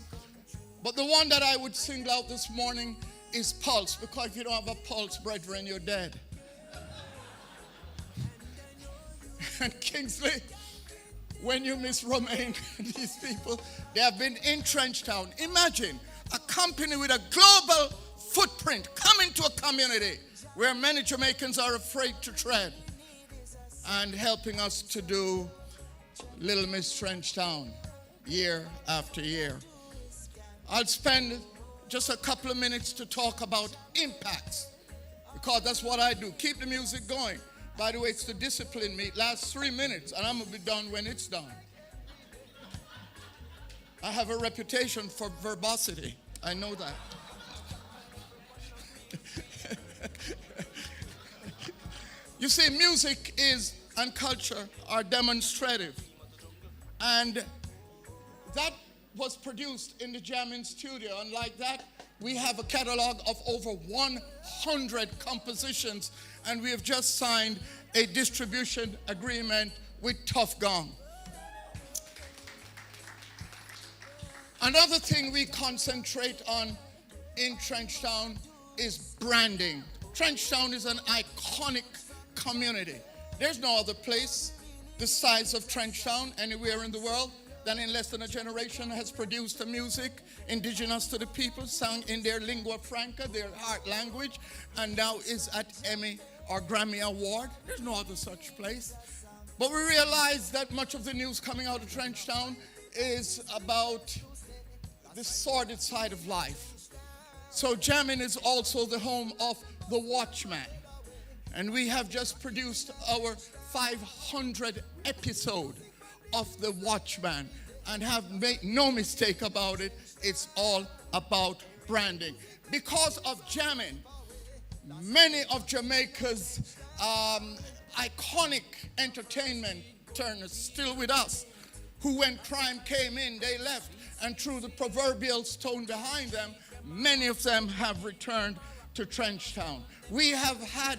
But the one that I would single out this morning is Pulse, because if you don't have a pulse, brethren, you're dead. And Kingsley, when you miss Romaine, these people, they have been in Trenchtown. Imagine a company with a global footprint coming to a community where many Jamaicans are afraid to tread, and helping us to do Little Miss Trenchtown year after year. I'll spend just a couple of minutes to talk about impacts, because that's what I do. Keep the music going. By the way, it's the discipline meet. Lasts 3 minutes, and I'm going to be done when it's done. I have a reputation for verbosity. I know that. You see, music and culture are demonstrative. And that was produced in the jamming studio. And like that, we have a catalog of over 100 compositions. And we have just signed a distribution agreement with Tough Gong. Another thing we concentrate on in Trenchtown is branding. Trenchtown is an iconic community. There's no other place the size of Trenchtown anywhere in the world that in less than a generation has produced a music indigenous to the people, sung in their lingua franca, their heart language, and now is at Emmy or Grammy Award. There's no other such place. But we realize that much of the news coming out of Trenchtown is about the sordid side of life. So jamming is also the home of The Watchman. And we have just produced our 500th episode of The Watchman. And have made no mistake about it, it's all about branding. Because of jamming, many of Jamaica's iconic entertainment turners still with us, who when crime came in, they left, and threw the proverbial stone behind them, many of them have returned to Trenchtown. We have had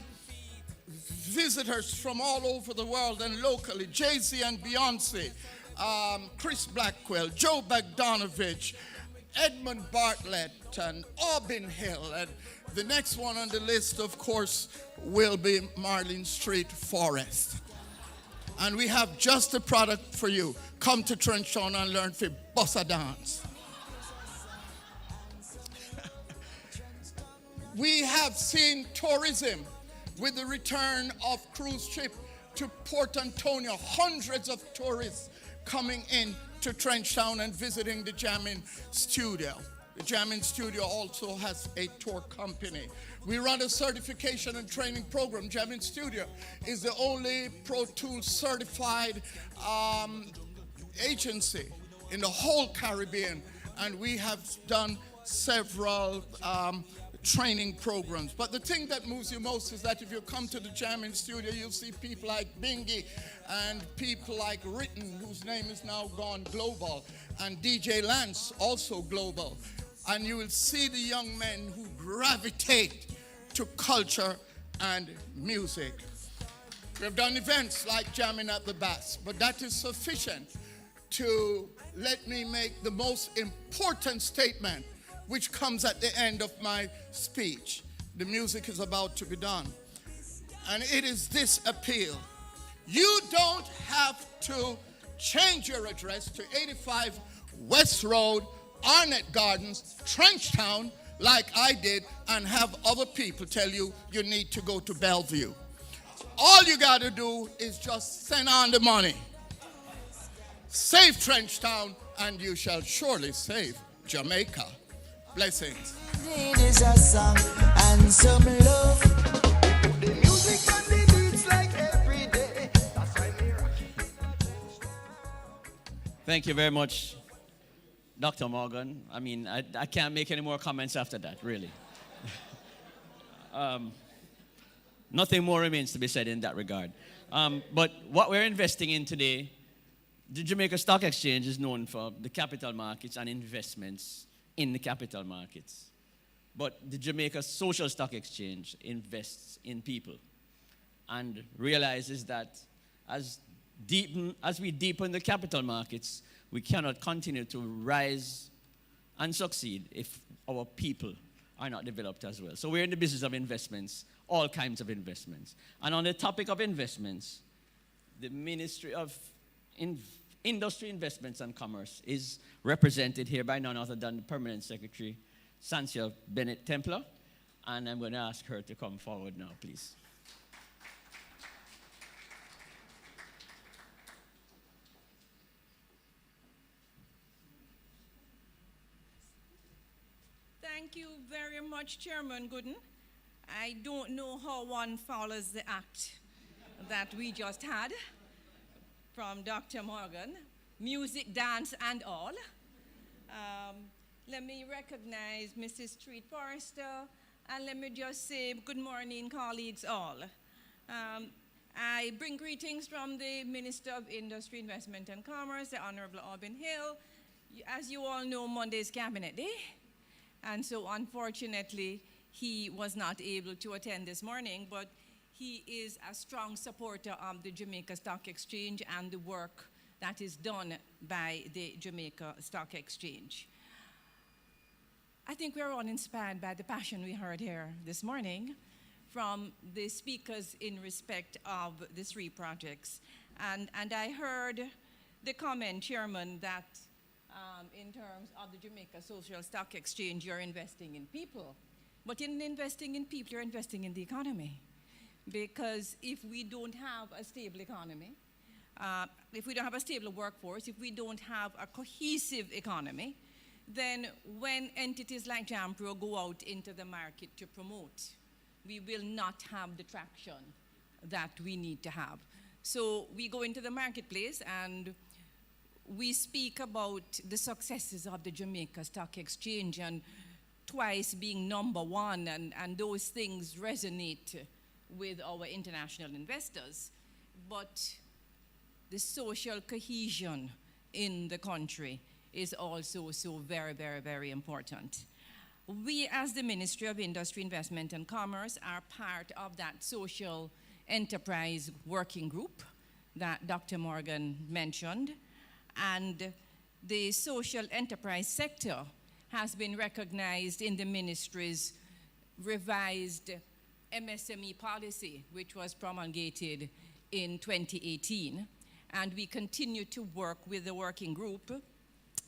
visitors from all over the world and locally, Jay-Z and Beyonce, Chris Blackwell, Joe Bogdanovich, Edmund Bartlett, and Aubin Hill. And the next one on the list, of course, will be Marlene Street Forest. And we have just the product for you. Come to Trenchtown and learn for bossa dance. We have seen tourism with the return of cruise ship to Port Antonio. Hundreds of tourists coming in to Trenchtown and visiting the jamming studio. The jamming studio also has a tour company. We run a certification and training program. Jamming Studio is the only Pro Tools certified agency in the whole Caribbean, and we have done several training programs. But the thing that moves you most is that if you come to the jamming studio, you'll see people like Bingy and people like Ritten, whose name is now gone global, and DJ Lance, also global. And you will see the young men who gravitate to culture and music. We have done events like Jamming at the Bass, but that is sufficient to let me make the most important statement, which comes at the end of my speech. The music is about to be done. And it is this appeal. You don't have to change your address to 85 West Road, Arnett Gardens, Trenchtown, like I did, and have other people tell you you need to go to Bellevue. All you got to do is just send on the money. Save Trenchtown, and you shall surely save Jamaica. Blessings. Is a song and some love. The music and the beats like every day. Thank you very much, Dr. Morgan. I mean, I can't make any more comments after that, really. Nothing more remains to be said in that regard. But what we're investing in today, the Jamaica Stock Exchange is known for the capital markets and investments in the capital markets. But the Jamaica Social Stock Exchange invests in people and realizes that as we deepen the capital markets, we cannot continue to rise and succeed if our people are not developed as well. So we're in the business of investments, all kinds of investments. And on the topic of investments, the Ministry of Industry, Investments and Commerce is represented here by none other than the Permanent Secretary, Sancia Bennett Templar. And I'm going to ask her to come forward now, please. Thank you very much, Chairman Gooden. I don't know how one follows the act that we just had from Dr. Morgan, music, dance, and all. Let me recognize Mrs. Street Forrester, and let me just say good morning, colleagues all. I bring greetings from the Minister of Industry, Investment, and Commerce, the Honorable Auburn Hill. As you all know, Monday is Cabinet Day, and so unfortunately, he was not able to attend this morning, but he is a strong supporter of the Jamaica Stock Exchange and the work that is done by the Jamaica Stock Exchange. I think we're all inspired by the passion we heard here this morning from the speakers in respect of the three projects. And I heard the comment, Chairman, that in terms of the Jamaica Social Stock Exchange, you're investing in people. But in investing in people, you're investing in the economy. Because if we don't have a stable economy, if we don't have a stable workforce, if we don't have a cohesive economy, then when entities like JAMPRO go out into the market to promote, we will not have the traction that we need to have. So we go into the marketplace and we speak about the successes of the Jamaica Stock Exchange and twice being number one, and those things resonate with our international investors. But the social cohesion in the country is also so very, very, very important. We, as the Ministry of Industry, Investment, and Commerce, are part of that social enterprise working group that Dr. Morgan mentioned. And the social enterprise sector has been recognized in the ministry's revised MSME policy, which was promulgated in 2018. And we continue to work with the working group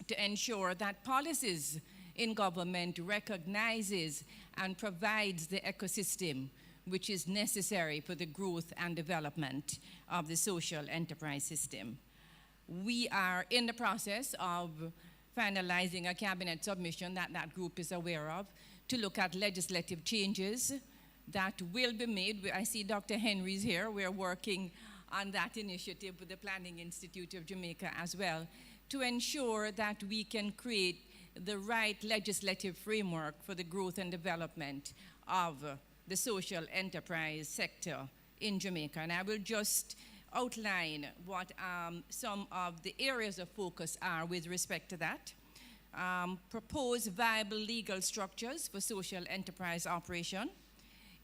to ensure that policies in government recognizes and provides the ecosystem which is necessary for the growth and development of the social enterprise system. We are in the process of finalizing a cabinet submission that group is aware of to look at legislative changes that will be made. I see Dr. Henry's here. We're working on that initiative with the Planning Institute of Jamaica as well to ensure that we can create the right legislative framework for the growth and development of the social enterprise sector in Jamaica. And I will just outline what some of the areas of focus are with respect to that. Propose viable legal structures for social enterprise operation,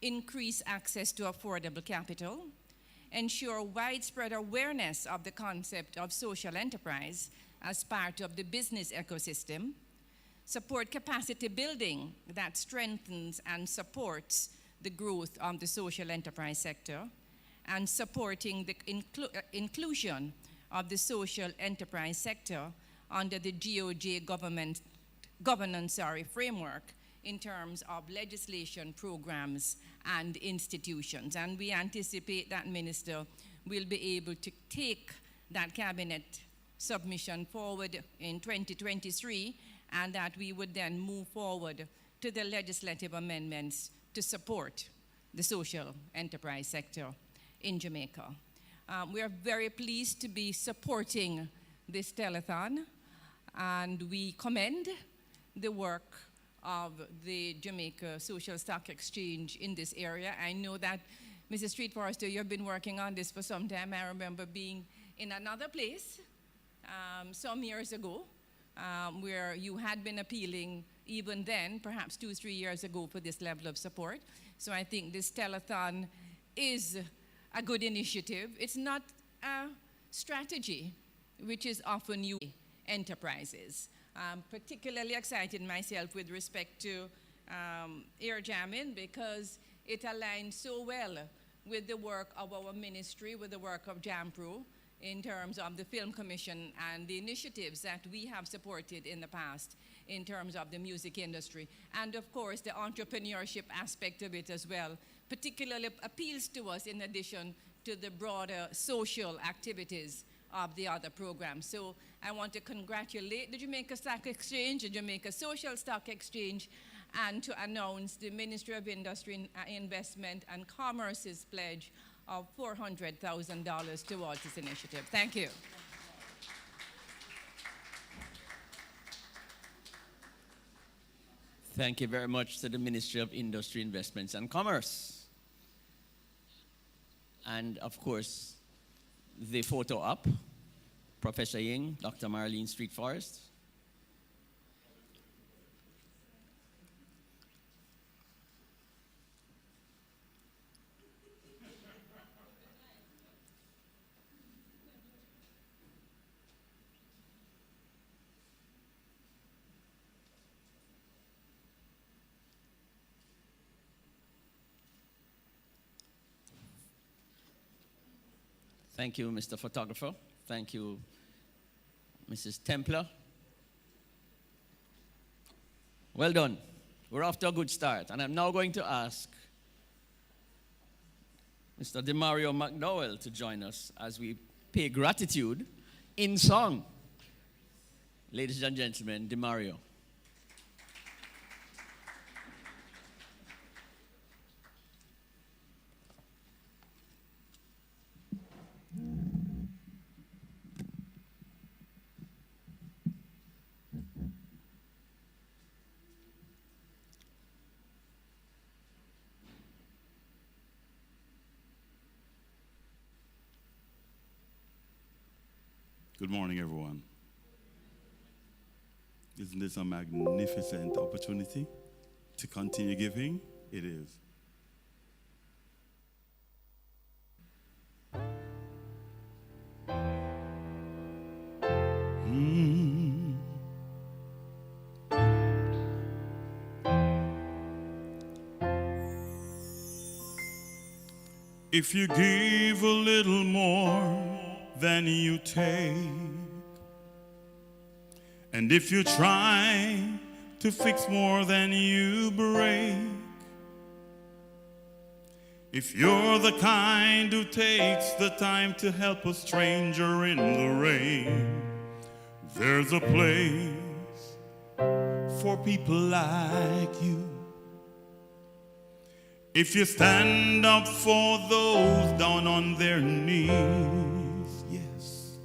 increase access to affordable capital, ensure widespread awareness of the concept of social enterprise as part of the business ecosystem, support capacity building that strengthens and supports the growth of the social enterprise sector, and supporting the inclusion of the social enterprise sector under the GOJ governance framework in terms of legislation, programs, and institutions. And we anticipate that Minister will be able to take that cabinet submission forward in 2023, and that we would then move forward to the legislative amendments to support the social enterprise sector in Jamaica. We are very pleased to be supporting this telethon, and we commend the work of the Jamaica Social Stock Exchange in this area. I know that, Mrs. Street Forrester, you've been working on this for some time. I remember being in another place some years ago where you had been appealing even then, perhaps 2-3 years ago, for this level of support. So I think this telethon is a good initiative. It's not a strategy, which is often used in enterprises. I'm particularly excited myself with respect to air jamming because it aligns so well with the work of our ministry, with the work of JAMPRO, in terms of the Film Commission and the initiatives that we have supported in the past in terms of the music industry. And of course, the entrepreneurship aspect of it as well particularly appeals to us in addition to the broader social activities of the other programs. So I want to congratulate the Jamaica Stock Exchange, the Jamaica Social Stock Exchange, and to announce the Ministry of Industry, Investment and Commerce's pledge of $400,000 towards this initiative. Thank you. Thank you very much to the Ministry of Industry, Investments and Commerce. And of course, the photo up, Professor Ying, Dr. Marlene Street Forrest. Thank you, Mr. Photographer. Thank you, Mrs. Templar. Well done. We're off to a good start. And I'm now going to ask Mr. DeMario McDowell to join us as we pay gratitude in song. Ladies and gentlemen, DeMario. Good morning, everyone. Isn't this a magnificent opportunity to continue giving? It is. If you give a little more than you take, and if you try to fix more than you break. If you're the kind who takes the time to help a stranger in the rain, there's a place for people like you. If you stand up for those down on their knees, yes,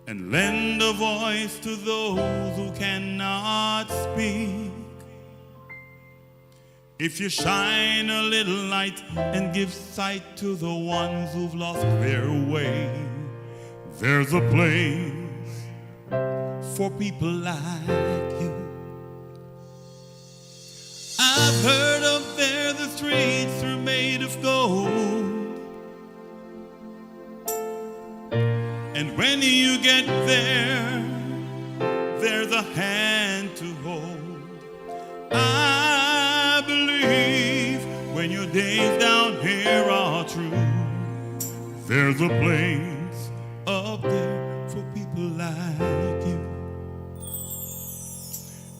and lend a voice to those who cannot speak. If you shine a little light and give sight to the ones who've lost their way, there's a place for people like you. I've heard up there the streets are made of gold, and when you get there, there's a hand to hold. I believe when your days down here are through, there's a place up there for people like you.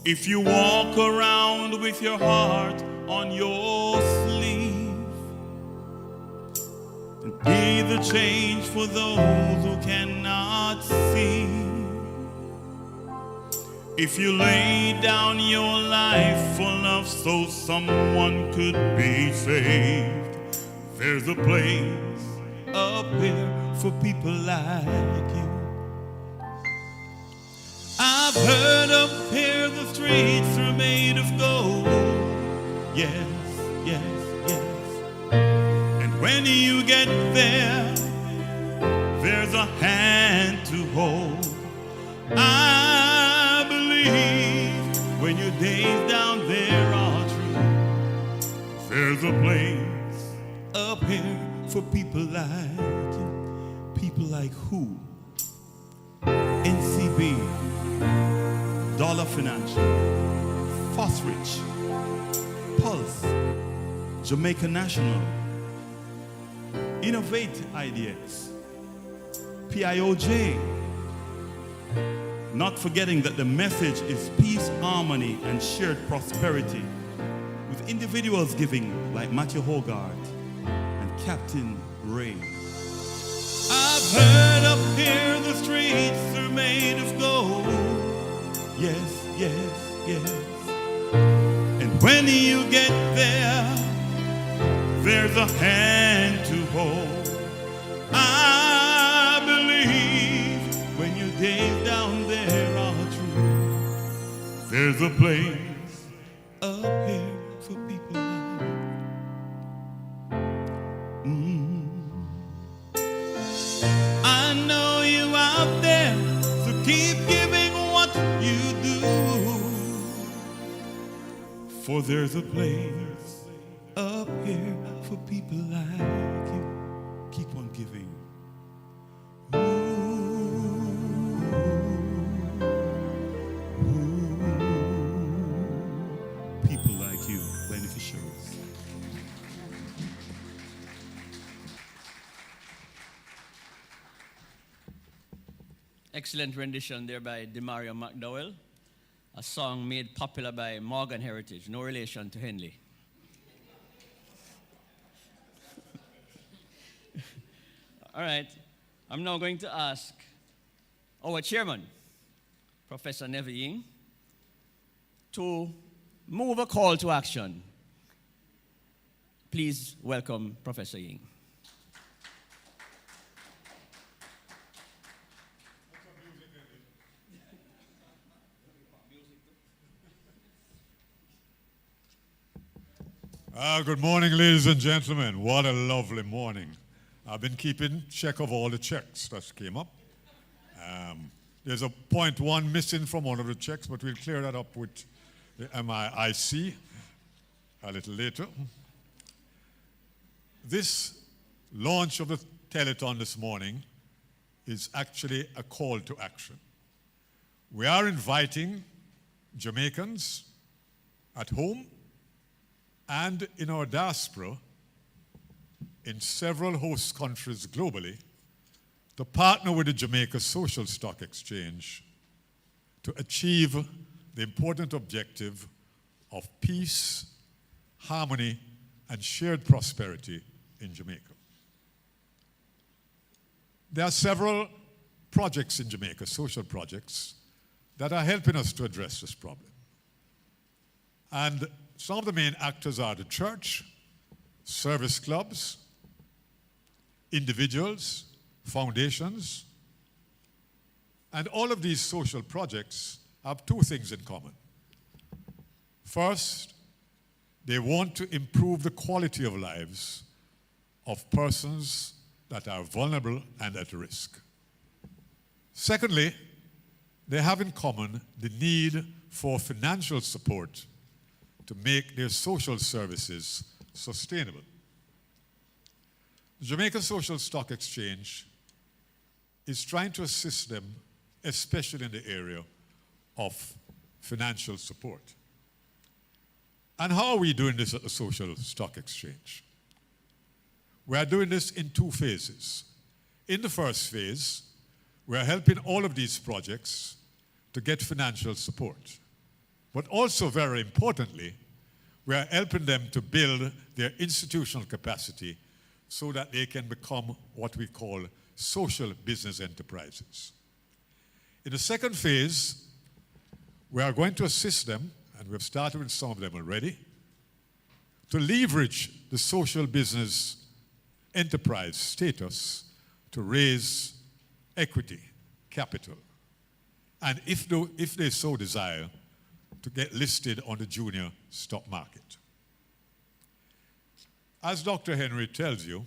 If you walk around with your heart on your sleeve and be the change for those who cannot see, if you lay down your life for love so someone could be saved, there's a place up here for people like you. I've heard up here the streets are made of gold. Yes, yes, yes. And when you get there, there's a hand to hold. I believe when your days down there are through, there's a place up here for people like you. People like who? NCB, Dollar Financial, Fosrich, Pulse, Jamaica National, Innovate IDX, PIOJ. Not forgetting that the message is peace, harmony, and shared prosperity, with individuals giving like Matthew Hogarth and Captain Ray. I've heard up here the streets are made of gold. Yes, yes, yes. And when you get there, there's a hand to hold. I believe when your days down there are true, there's a place up here for people like I know you out there, so keep giving what you do, for there's a place up here for people like you. Keep on giving. People like you, beneficiaries. Excellent rendition there by Demario McDowell, a song made popular by Morgan Heritage, no relation to Henley. All right, I'm now going to ask our chairman, Professor Neville Ying, to move a call to action. Please welcome Professor Ying. Good morning, ladies and gentlemen. What a lovely morning. I've been keeping check of all the checks that came up. There's a 0.1 missing from one of the checks, but we'll clear that up with the MIIC a little later. This launch of the Telethon this morning is actually a call to action. We are inviting Jamaicans at home and in our diaspora in several host countries globally to partner with the Jamaica Social Stock Exchange to achieve the important objective of peace, harmony, and shared prosperity in Jamaica. There are several projects in Jamaica, social projects, that are helping us to address this problem. And some of the main actors are the church, service clubs, individuals, foundations, and all of these social projects have two things in common. First, they want to improve the quality of lives of persons that are vulnerable and at risk. Secondly, they have in common the need for financial support to make their social services sustainable. The Jamaica Social Stock Exchange is trying to assist them, especially in the area of financial support. And how are we doing this at the Social Stock Exchange? We are doing this in two phases. In the first phase, we are helping all of these projects to get financial support. But also, very importantly, we are helping them to build their institutional capacity so that they can become what we call social business enterprises. In the second phase, we are going to assist them, and we've started with some of them already, to leverage the social business enterprise status to raise equity, capital, and if they so desire, to get listed on the junior stock market. As Dr. Henry tells you,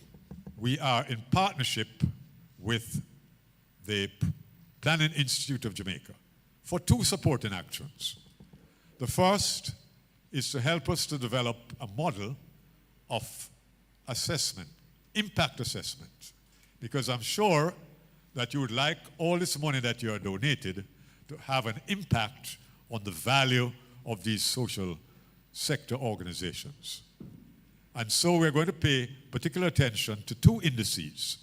we are in partnership with the Planning Institute of Jamaica for two supporting actions. The first is to help us to develop a model of assessment, impact assessment, because I'm sure that you would like all this money that you are donated to have an impact on the value of these social sector organizations. And so we're going to pay particular attention to two indices: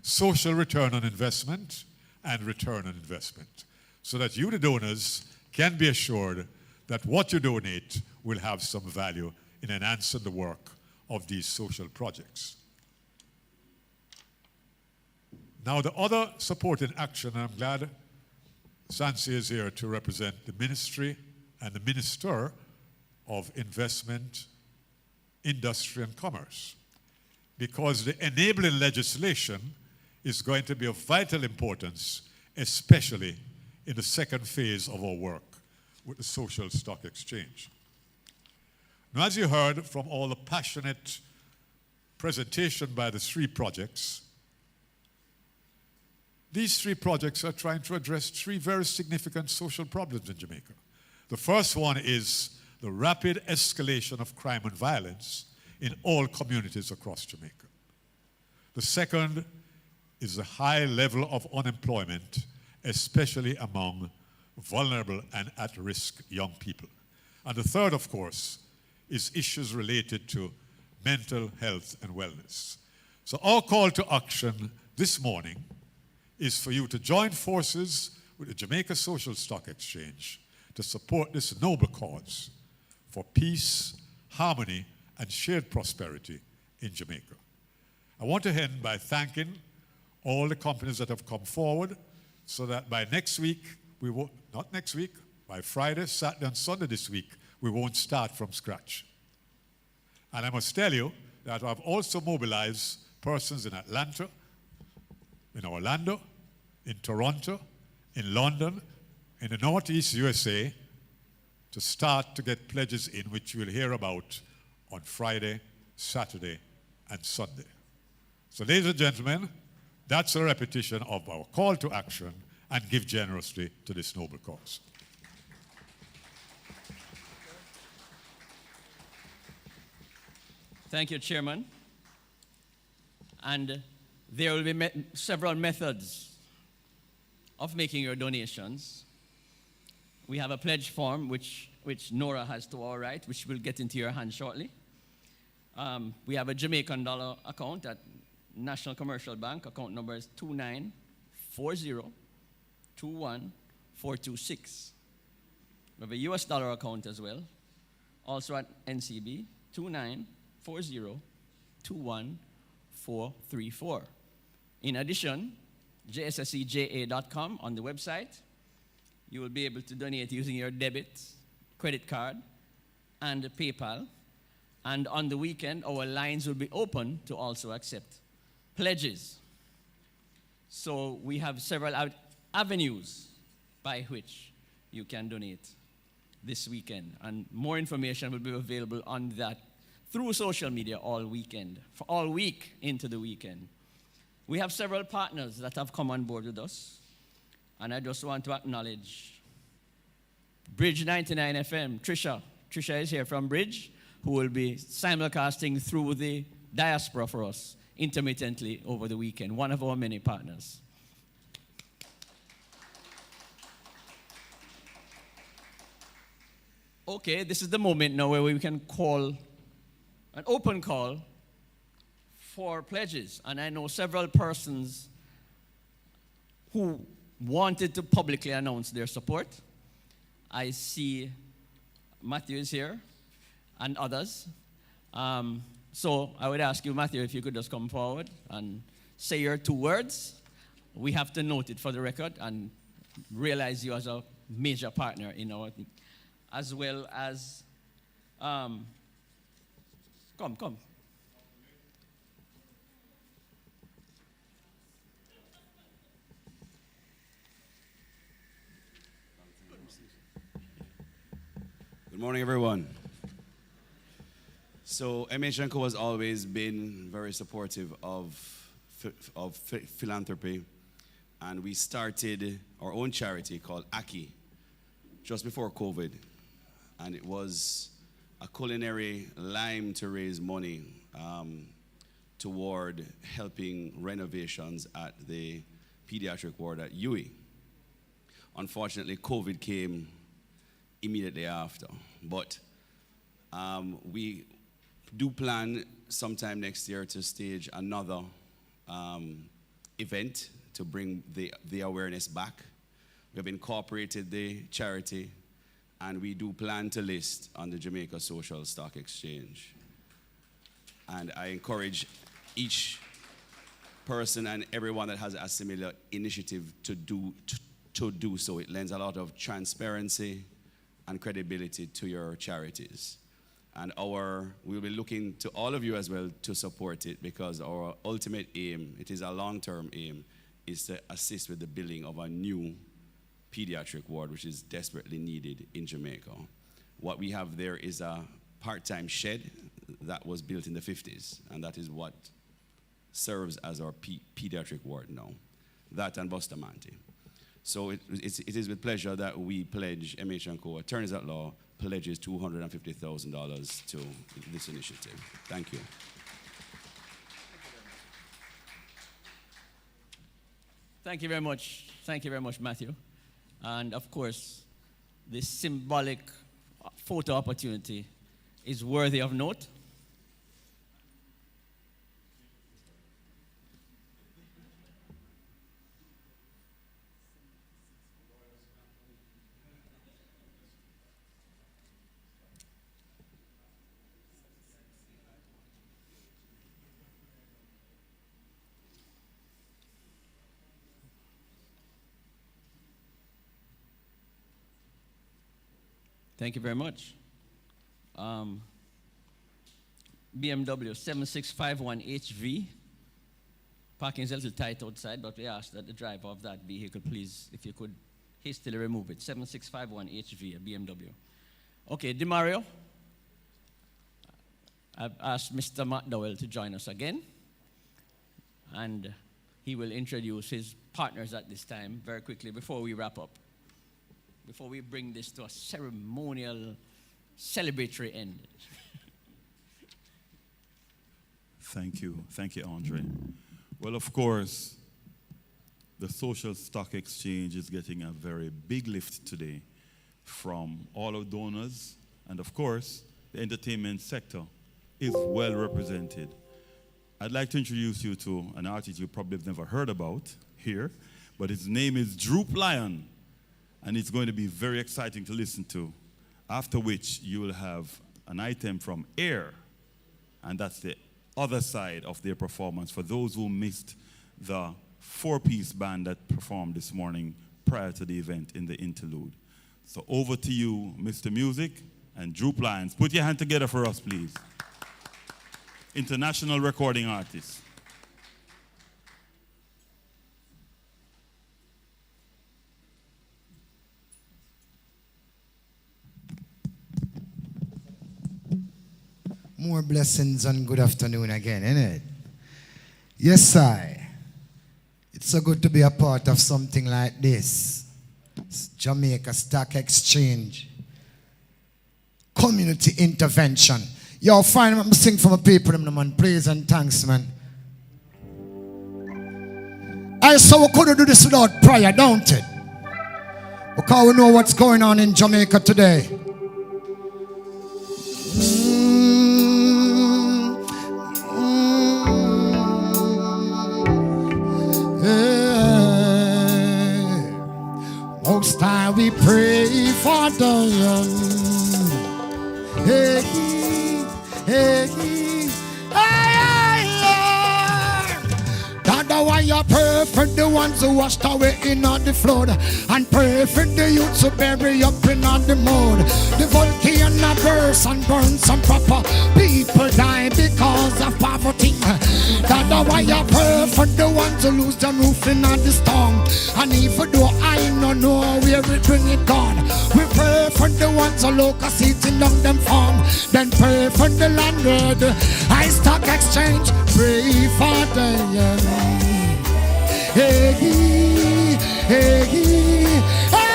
social return on investment and return on investment, so that you, the donors, can be assured that what you donate will have some value in enhancing the work of these social projects. Now, the other supporting action, and I'm glad Sansi is here to represent the ministry and the Minister of Investment, Industry and Commerce, because the enabling legislation is going to be of vital importance, especially in the second phase of our work with the Social Stock Exchange. Now, as you heard from all the passionate presentation by the three projects, these three projects are trying to address three very significant social problems in Jamaica. The first one is the rapid escalation of crime and violence in all communities across Jamaica. The second is the high level of unemployment, especially among vulnerable and at-risk young people. And the third, of course, is issues related to mental health and wellness. So our call to action this morning is for you to join forces with the Jamaica Social Stock Exchange to support this noble cause for peace, harmony, and shared prosperity in Jamaica. I want to end by thanking all the companies that have come forward so that by next week, not next week, by Friday, Saturday, and Sunday this week, we won't start from scratch. And I must tell you that I've also mobilized persons in Atlanta, in Orlando, in Toronto, in London, in the Northeast USA, to start to get pledges in, which you'll hear about on Friday, Saturday, and Sunday. So, ladies and gentlemen, that's a repetition of our call to action and give generously to this noble cause. Thank you, Chairman. And there will be several methods of making your donations. We have a pledge form which Nora has to our right, which will get into your hand shortly. We have a Jamaican dollar account at National Commercial Bank. Account number is 294021426. We have a US dollar account as well. Also at NCB, 2940-21434. In addition, jsscja.com on the website, you will be able to donate using your debit, credit card, and PayPal. And on the weekend, our lines will be open to also accept pledges. So we have several avenues by which you can donate this weekend. And more information will be available on that through social media all weekend, for all week into the weekend. We have several partners that have come on board with us. And I just want to acknowledge Bridge 99 FM, Trisha. Trisha is here from Bridge, who will be simulcasting through the diaspora for us intermittently over the weekend, one of our many partners. Okay, this is the moment now where we can call an open call for pledges. And I know several persons who wanted to publicly announce their support. I see Matthew is here and others. So I would ask you, Matthew, if you could just come forward and say your 2 words. We have to note it for the record and realize you as a major partner in our thing. As well as, come. Good morning, everyone. So MH&Co has always been very supportive of philanthropy, and we started our own charity called Aki just before COVID. And it was a culinary lime to raise money toward helping renovations at the pediatric ward at UWI. Unfortunately, COVID came immediately after. But we do plan sometime next year to stage another event to bring the awareness back. We have incorporated the charity, and we do plan to list on the Jamaica Social Stock Exchange. And I encourage each person and everyone that has a similar initiative to do so. It lends a lot of transparency and credibility to your charities. And we'll be looking to all of you as well to support it, because our ultimate aim, it is a long-term aim, is to assist with the building of a new pediatric ward, which is desperately needed in Jamaica. What we have there is a part-time shed that was built in the 50s, and that is what serves as our pediatric ward now. That and Bustamante. So it is with pleasure that we pledge, MH&Co, attorneys at law, pledges $250,000 to this initiative. Thank you. Thank you very much. Thank you very much, Matthew. And of course, this symbolic photo opportunity is worthy of note. Thank you very much. BMW 7651HV. Parking is a little tight outside, but we ask that the driver of that vehicle, please, if you could hastily remove it. 7651HV, a BMW. Okay, DeMario. I've asked Mr. McDowell to join us again, and he will introduce his partners at this time very quickly before we wrap up, before we bring this to a ceremonial, celebratory end. Thank you, Andre. Well, of course, the Social Stock Exchange is getting a very big lift today from all our donors, and of course, the entertainment sector is well represented. I'd like to introduce you to an artist you probably have never heard about here, but his name is Droop Lion. and it's going to be very exciting to listen to. After which you will have an item from Air, and that's the other side of their performance for those who missed the four-piece band that performed this morning prior to the event in the interlude. So over to you, Mr. Music and Droop Lions. Put your hand together for us, please. International recording artists. More blessings and good afternoon again, innit? Yes, sir. It's so good to be a part of something like this. It's Jamaica Stock Exchange. Community intervention. Yo, fine, I'm sing for my people, man. Praise and thanks, man. I saw we couldn't do this without prayer, don't it? Because we know what's going on in Jamaica today. Most time we pray for the young. Hey, hey, Dada, why you pray for the ones who washed away in on the flood, and pray for the youths who bury up in on the mud. The volcano bursts and burns some proper people die because of poverty. Dada, why you pray for the ones who lose their roof in on the storm, and even though I don't know where we bring it gone, we pray for the ones who locusts eating on them farm. Then pray for the landlord, I stock exchange, pray for the young. Hey, hey, hey,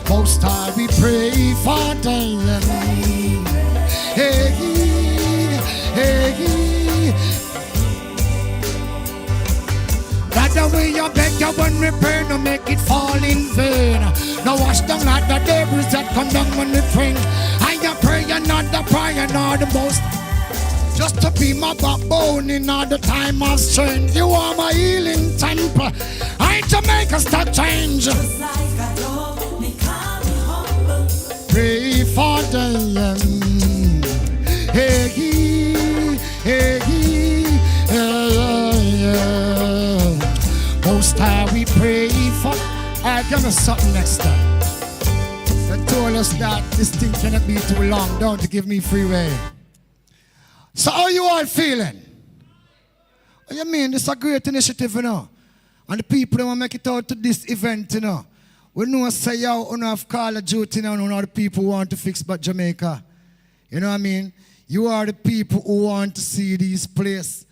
most time we pray for the young. Hey, hey, the way you beg you when we pray, no make it fall in vain. No wash down like the debris that come down when we drink. I you pray, you're not the prayer, nor the most. Just to be my backbone in all the time of strength. You are my healing temple. I Jamaica start change. Just like a dog, me call me humble. Pray for the young. Hey, hey, yeah. Most time we pray for. I give us something next time. They told us that this thing cannot be too long. Don't give me freeway. So how you all feeling? What you mean? This is a great initiative, you know. And the people that want to make it out to this event, you know. We know say you have call a duty now, you know the people who want to fix but Jamaica. You know what I mean? You are the people who want to see this place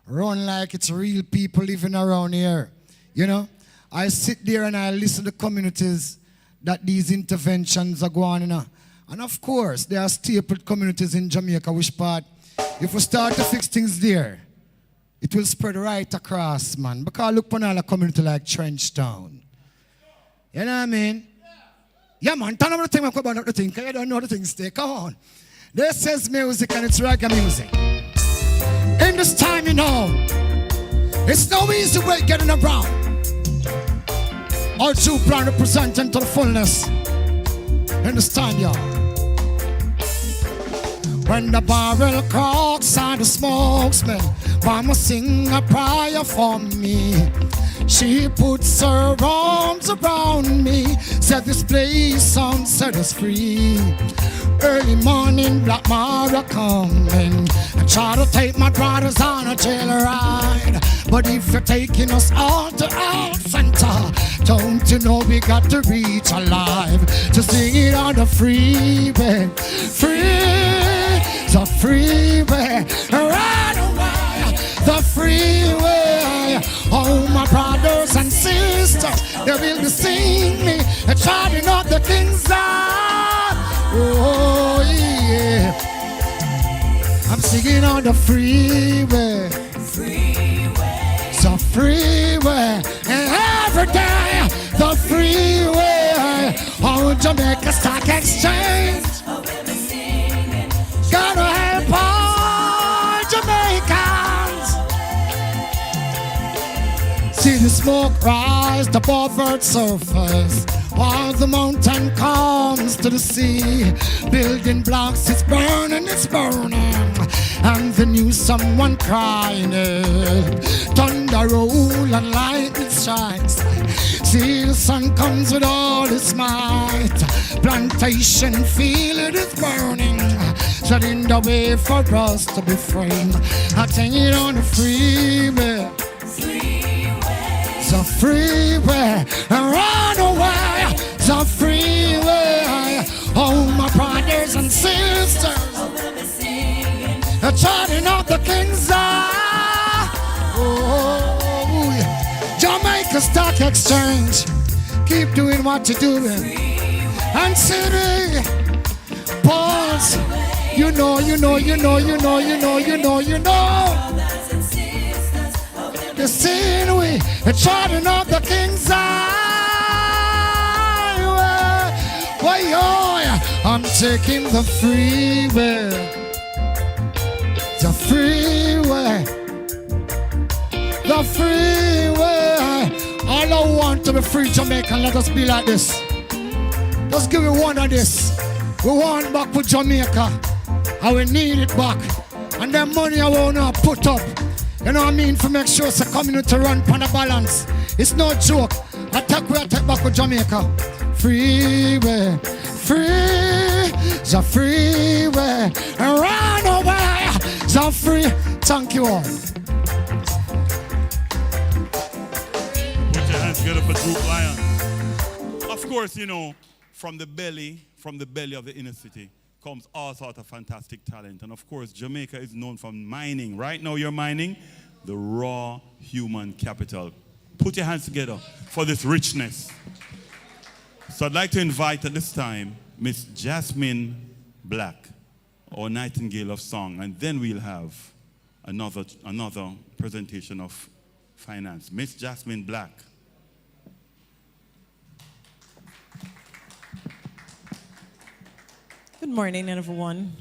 run like it's real people living around here. You know? I sit there and I listen to communities that these interventions are going on, you know. And of course, there are stapled communities in Jamaica, which part, if we start to fix things there, it will spread right across, man. Because look upon all a community like Trenchtown. You know what I mean? Yeah, man, turn over the thing, about the thing, because you don't know the things there. Come on. This is music and it's reggae music. In this time, you know, it's no easy way getting around. All true plan representing to the fullness. In this time, y'all. When the barrel cracks and the smoke smell, Mama sing a prayer for me. She puts her arms around me, said this place on set us free. Early morning, Black Mara coming and try to take my brothers on a jail ride. But if you're taking us all to our center, don't you know we got to reach alive to sing it on the freeway. Free, the freeway, right away, the freeway. Oh, my brothers and sisters, they will be singing me and charting up the things out. Oh, yeah. I'm singing on the freeway. Freeway. The freeway. And every day, the freeway. Oh, Jamaica Stock Exchange. Gotta help all Jamaicans. See the smoke rise above Earth's surface, while the mountain comes to the sea. Building blocks, it's burning, and the news someone crying it. Thunder roll and lightning strikes. See the sun comes with all its might. Plantation feel it is burning, shutting the way for us to be free. I take it on the freeway. It's a freeway, run away. It's a freeway. Oh, my brothers and sisters, charting up the King's Eye. Oh, Jamaica Stock Exchange, keep doing what you're doing. And city, pause. You know. The scene we charting up the King's Highway. Why, I'm taking the freeway. The freeway. The freeway. All I want to be free Jamaican, let us be like this. Let's give it one of this. We want back for Jamaica, and we need it back. And the money I want to put up, you know what I mean, to make sure it's a community run on the balance. It's no joke. I take back with Jamaica. Freeway, free, the freeway, run away, the free. Thank you all. Put your hands together for Duke Lion. Of course, you know, from the belly of the inner city comes all sorts of fantastic talent. And of course, Jamaica is known for mining. Right now you're mining the raw human capital. Put your hands together for this richness. So I'd like to invite at this time Miss Jasmine Black, our Nightingale of Song, and then we'll have another presentation of finance. Miss Jasmine Black. Good morning, everyone.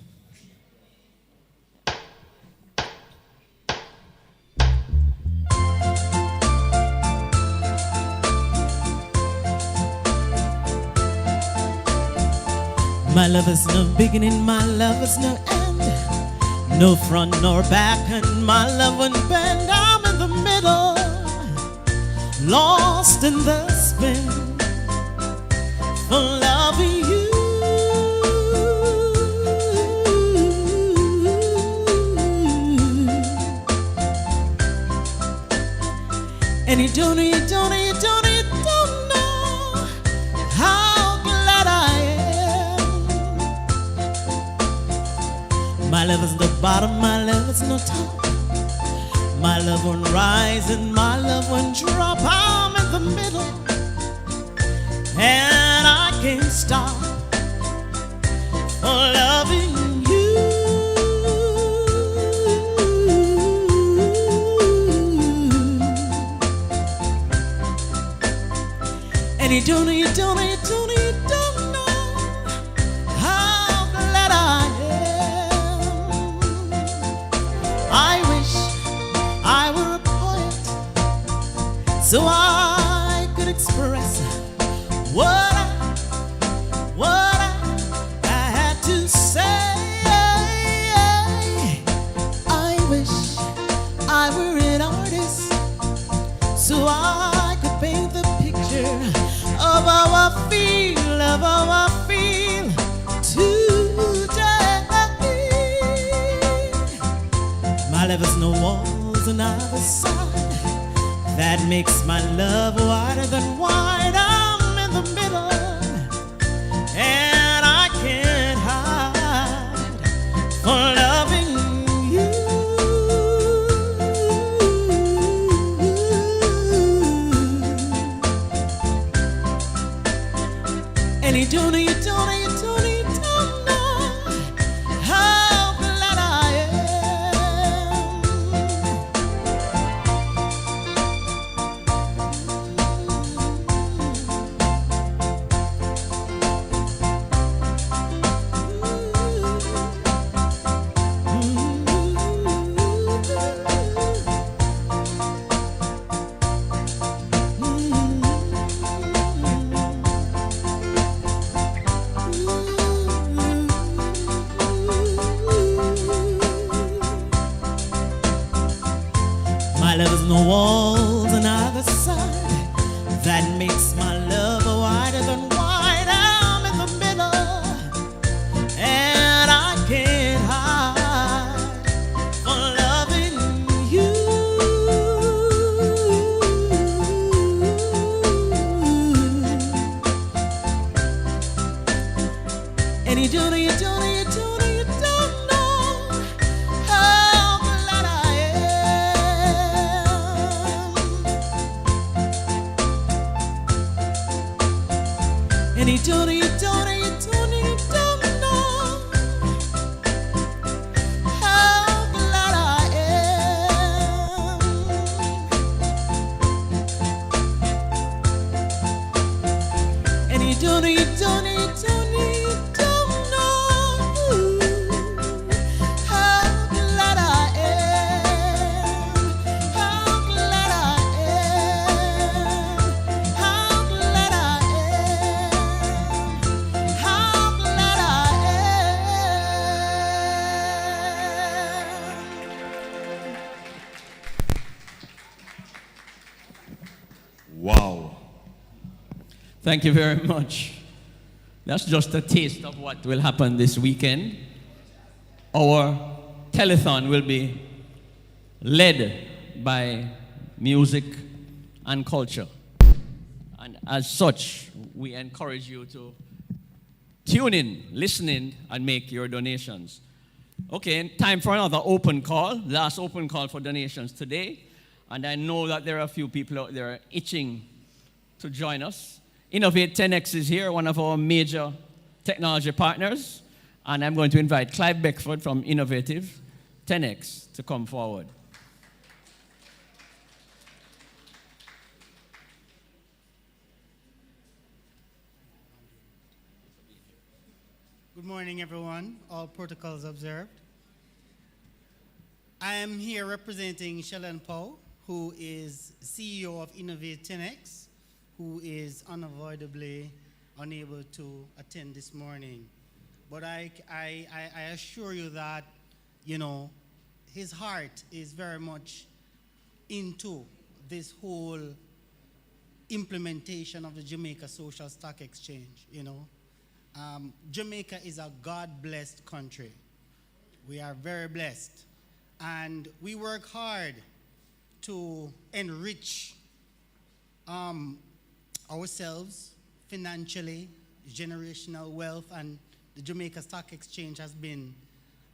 My love is no beginning, my love is no end, no front nor back, and my love won't bend. I'm in the middle, lost in the spin, for loving you. And you don't know how glad I am. My love is the bottom, my love is no top. My love won't rise and my love won't drop. I'm in the middle and I can't stop for loving you. And you don't know how glad I am. I wish I were a poet so I could express what I had to say. I wish I were an artist so I could paint the picture of how I feel today. My love has no walls on either side. That makes my love wider than wide. I'm in the middle and I can't hide for loving you. And you don't know how glad I am. My love has no walls on either side. That makes my love wider than wide. I'm in the middle, and I can't hide for loving you. And you don't know how glad I am. And you don't know how glad I am. And you don't know how glad I am. How glad I am. How glad I am. How glad I am. Wow. Thank you very much. That's just a taste of what will happen this weekend. Our telethon will be led by music and culture. And as such, we encourage you to tune in, listen in, and make your donations. Okay, time for another open call. Last open call for donations today. And I know that there are a few people out there itching to join us. Innovate 10X is here, one of our major technology partners. And I'm going to invite Clive Beckford from Innovative 10X to come forward. Good morning, everyone. All protocols observed. I am here representing Shellen Pow, who is CEO of Innovate 10X, who is unavoidably unable to attend this morning. But I assure you that, you know, his heart is very much into this whole implementation of the Jamaica Social Stock Exchange, you know. Jamaica is a God-blessed country. We are very blessed. And we work hard to enrich ourselves financially, generational wealth, and the Jamaica Stock Exchange has been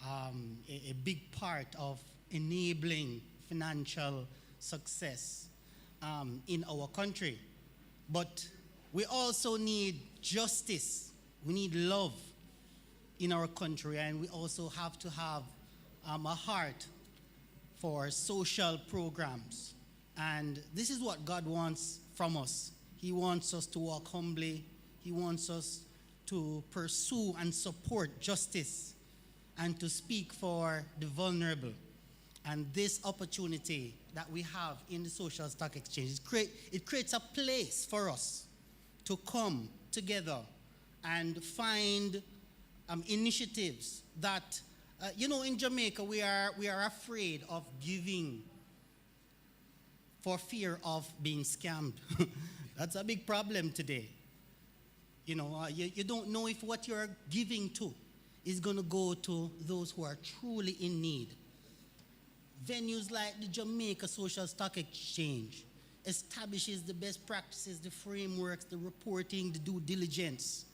a big part of enabling financial success in our country. But we also need justice. We need love in our country, and we also have to have a heart for social programs. And this is what God wants from us. He wants us to walk humbly. He wants us to pursue and support justice and to speak for the vulnerable. And this opportunity that we have in the Social Stock Exchange, it creates a place for us to come together and find initiatives that, you know, in Jamaica, we are afraid of giving for fear of being scammed. That's a big problem today. You know, you don't know if what you're giving to is going to go to those who are truly in need. Venues like the Jamaica Social Stock Exchange establishes the best practices, the frameworks, the reporting, the due diligence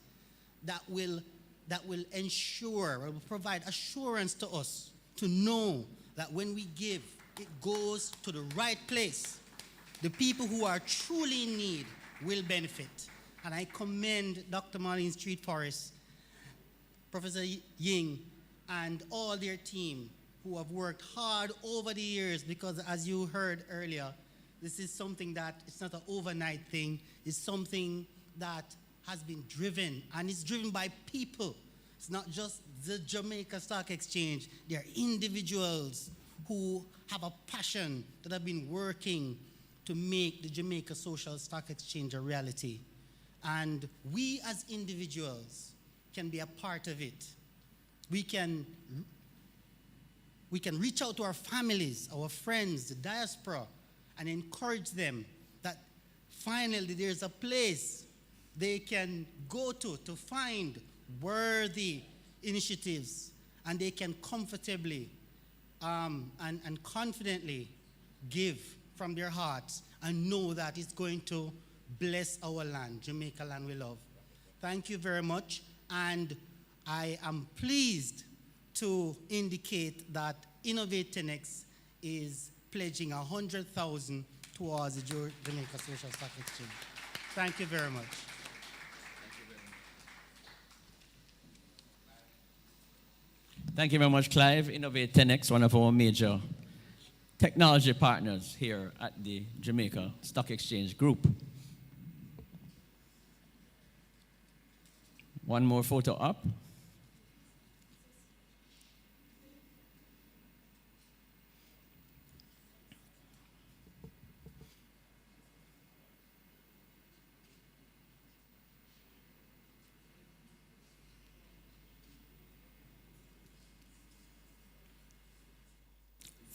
that will ensure, will provide assurance to us to know that when we give, it goes to the right place. The people who are truly in need will benefit. And I commend Dr. Marlene Street Forest, Professor Ying, and all their team who have worked hard over the years, because as you heard earlier, this is something that, it's not an overnight thing, it's something that has been driven, and it's driven by people. It's not just the Jamaica Stock Exchange. There are individuals who have a passion that have been working to make the Jamaica Social Stock Exchange a reality. And we as individuals can be a part of it. We can we can reach out to our families, our friends, the diaspora, and encourage them that finally there's a place they can go to find worthy initiatives, and they can comfortably and confidently give from their hearts and know that it's going to bless our land, Jamaica land we love. Thank you very much, and I am pleased to indicate that Innovate 10X is pledging 100,000 towards the Jamaica Social Stock Exchange. Thank you very much. Thank you very much, Clive. Innovate 10X, one of our major technology partners here at the Jamaica Stock Exchange Group. One more photo up.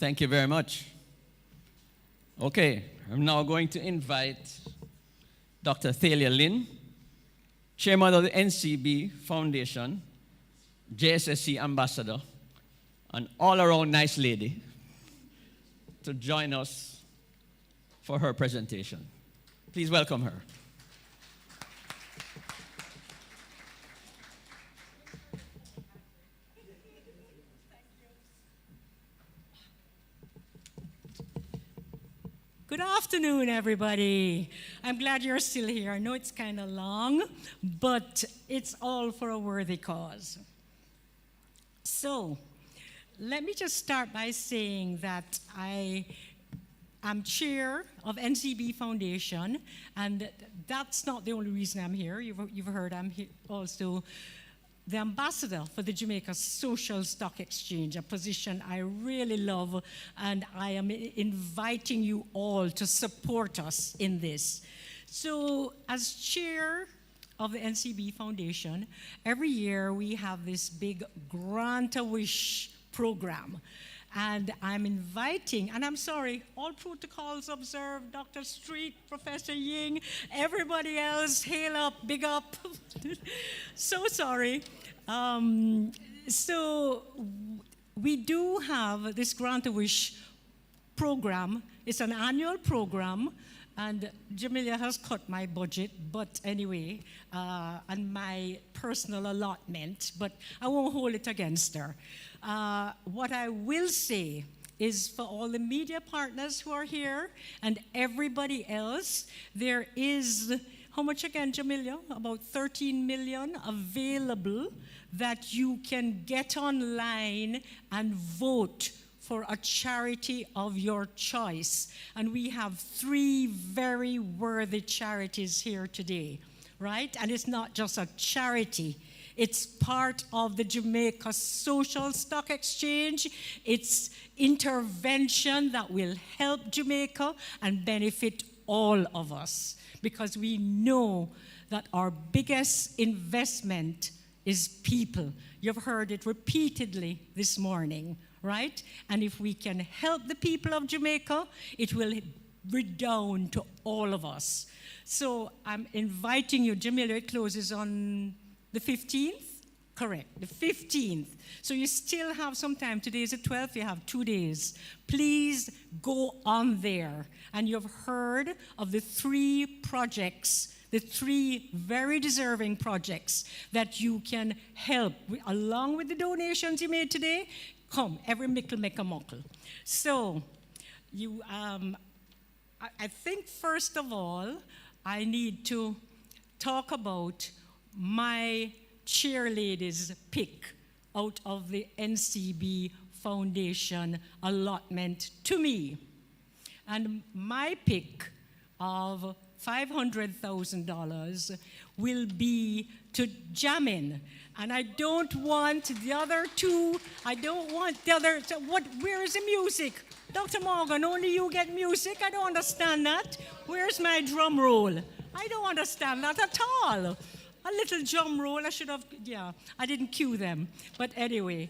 Thank you very much. Okay, I'm now going to invite Dr. Thalia Lynn, Chairman of the NCB Foundation, JSSC Ambassador, an all-around nice lady, to join us for her presentation. Please welcome her. Good afternoon, everybody. I'm glad you're still here. I know it's kind of long, but it's all for a worthy cause. So, let me just start by saying that I am chair of NCB Foundation, and that's not the only reason I'm here. You've heard I'm here also the ambassador for the Jamaica Social Stock Exchange, a position I really love, and I am inviting you all to support us in this. So, as chair of the NCB Foundation, every year we have this big Grant-A-Wish program. And I'm inviting, and I'm sorry, all protocols observed, Dr. Street, Professor Ying, everybody else, hail up, big up. So sorry. So we do have this Grant-A-Wish program. It's an annual program, and Jamelia has cut my budget, but anyway, and my personal allotment, but I won't hold it against her. What I will say is for all the media partners who are here and everybody else, there is, how much again, Jamelia? About 13 million available that you can get online and vote for a charity of your choice. And we have 3 very worthy charities here today, right? And it's not just a charity. It's part of the Jamaica Social Stock Exchange. It's intervention that will help Jamaica and benefit all of us, because we know that our biggest investment is people. You've heard it repeatedly this morning, right? And if we can help the people of Jamaica, it will redound to all of us. So I'm inviting you. Jamelia, it closes on the 15th? Correct, the 15th. So you still have some time. Today is the 12th, you have 2 days. Please go on there. And you've heard of the 3 projects, the 3 very deserving projects that you can help. Along with the donations you made today, come, every mickle make a muckle. So, you, I think first of all, I need to talk about my cheerleaders pick out of the NCB Foundation allotment to me. And my pick of $500,000 will be to Jamin. And I don't want the other 2, I don't want the other, so where is the music? Dr. Morgan, only you get music? I don't understand that. Where's my drum roll? I don't understand that at all. A little drum roll, I should have, yeah, I didn't cue them. But anyway,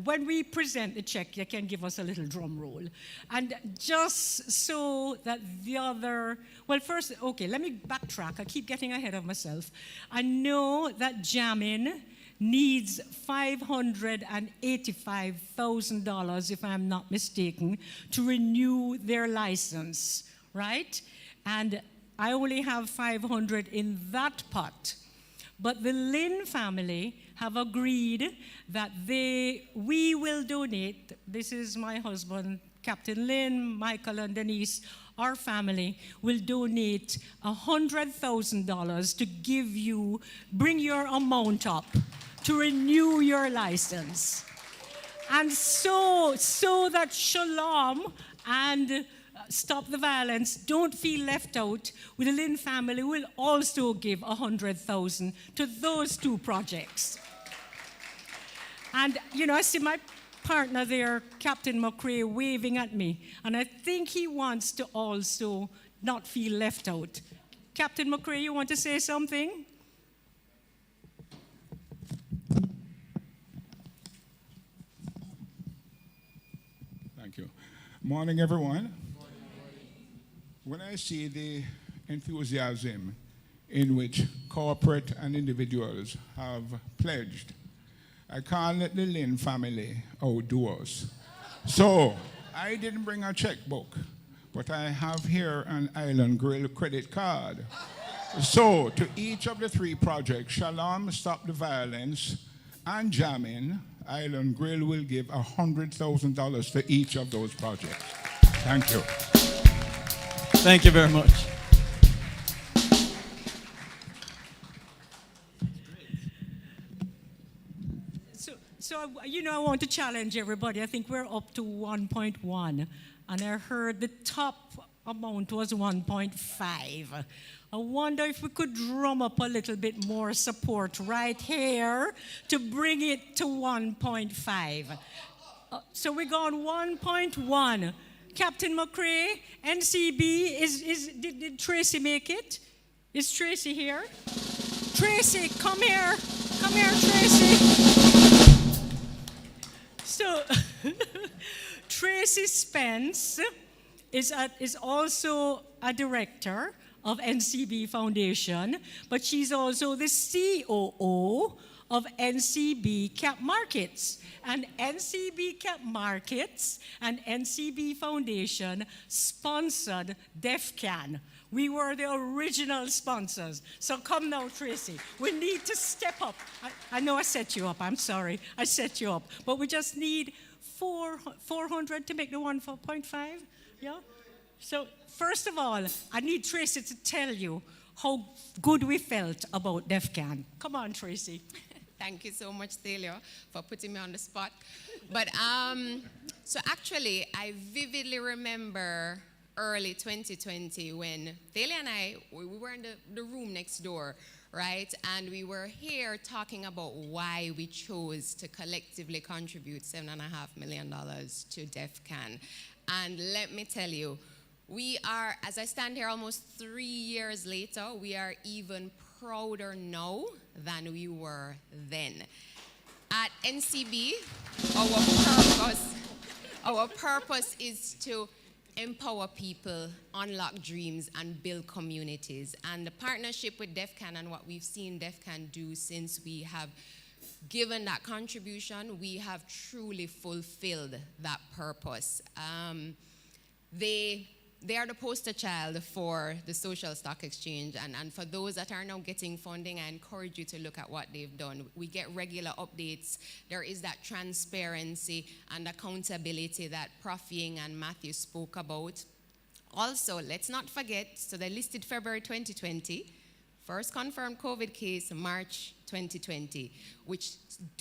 when we present the check, you can give us a little drum roll. And just so that the other, well, first, okay, let me backtrack. I keep getting ahead of myself. I know that Jamin needs $585,000, if I'm not mistaken, to renew their license, right? And I only have 500 in that pot. But the Lynn family have agreed that we will donate, this is my husband, Captain Lynn, Michael and Denise, our family will donate $100,000 to give you, bring your amount up to renew your license. And so that Shalom and Stop the Violence don't feel left out, the Lynn family will also give $100,000 to those two projects. And, you know, I see my partner there, Captain McCrae, waving at me, and I think he wants to also not feel left out. Captain McCrae, you want to say something? Thank you. Morning, everyone. When I see the enthusiasm in which corporate and individuals have pledged, I can't let the Lynn family outdo us. So I didn't bring a checkbook, but I have here an Island Grill credit card. So to each of the three projects, Shalom, Stop the Violence, and Jamin, Island Grill will give $100,000 to each of those projects. Thank you. Thank you very much. So, you know, I want to challenge everybody. I think we're up to 1.1, and I heard the top amount was 1.5. I wonder if we could drum up a little bit more support right here to bring it to 1.5. So we're going 1.1. Captain McCrae, NCB, did Tracy make it? Is Tracy here? Tracy, come here. Come here, Tracy. So, Tracy Spence is also a director of NCB Foundation, but she's also the COO of NCB Cap Markets. And NCB Cap Markets and NCB Foundation sponsored DEFCAN. We were the original sponsors. So come now, Tracy. We need to step up. I know I set you up. I'm sorry. I set you up. But we just need 400 to make the 1.5. Yeah? So first of all, I need Tracy to tell you how good we felt about DEFCAN. Come on, Tracy. Thank you so much, Thalia, for putting me on the spot. But so actually, I vividly remember early 2020 when Thalia and I, we were in the room next door, right? And we were here talking about why we chose to collectively contribute $7.5 million to DEFCAN. And let me tell you, we are, as I stand here almost 3 years later, we are even prouder now than we were then. At NCB, our purpose is to empower people, unlock dreams, and build communities. And the partnership with DEFCAN and what we've seen DEFCAN do since we have given that contribution, we have truly fulfilled that purpose. They are the poster child for the social stock exchange, and for those that are now getting funding, I encourage you to look at what they've done. We get regular updates. There is that transparency and accountability that Prof. Ying and Matthew spoke about. Also, let's not forget, so they listed February 2020, first confirmed COVID case, March 2020, which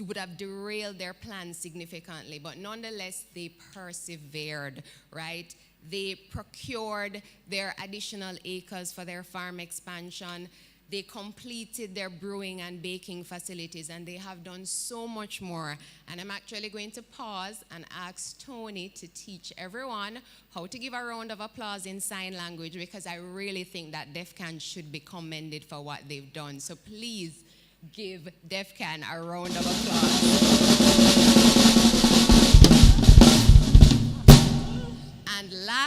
would have derailed their plans significantly, but nonetheless, they persevered, right? They procured their additional acres for their farm expansion. They completed their brewing and baking facilities, and they have done so much more. And I'm actually going to pause and ask Tony to teach everyone how to give a round of applause in sign language, because I really think that DEFCAN should be commended for what they've done. So please give DEFCAN a round of applause.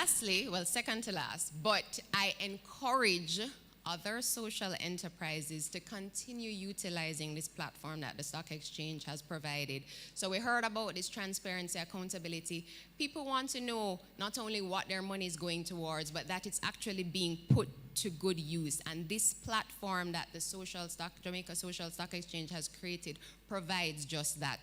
lastly, well, second to last, but I encourage other social enterprises to continue utilizing this platform that the stock exchange has provided. So we heard about this transparency, accountability. People want to know not only what their money is going towards, but that it's actually being put to good use. And this platform that the Jamaica Social Stock Exchange has created provides just that.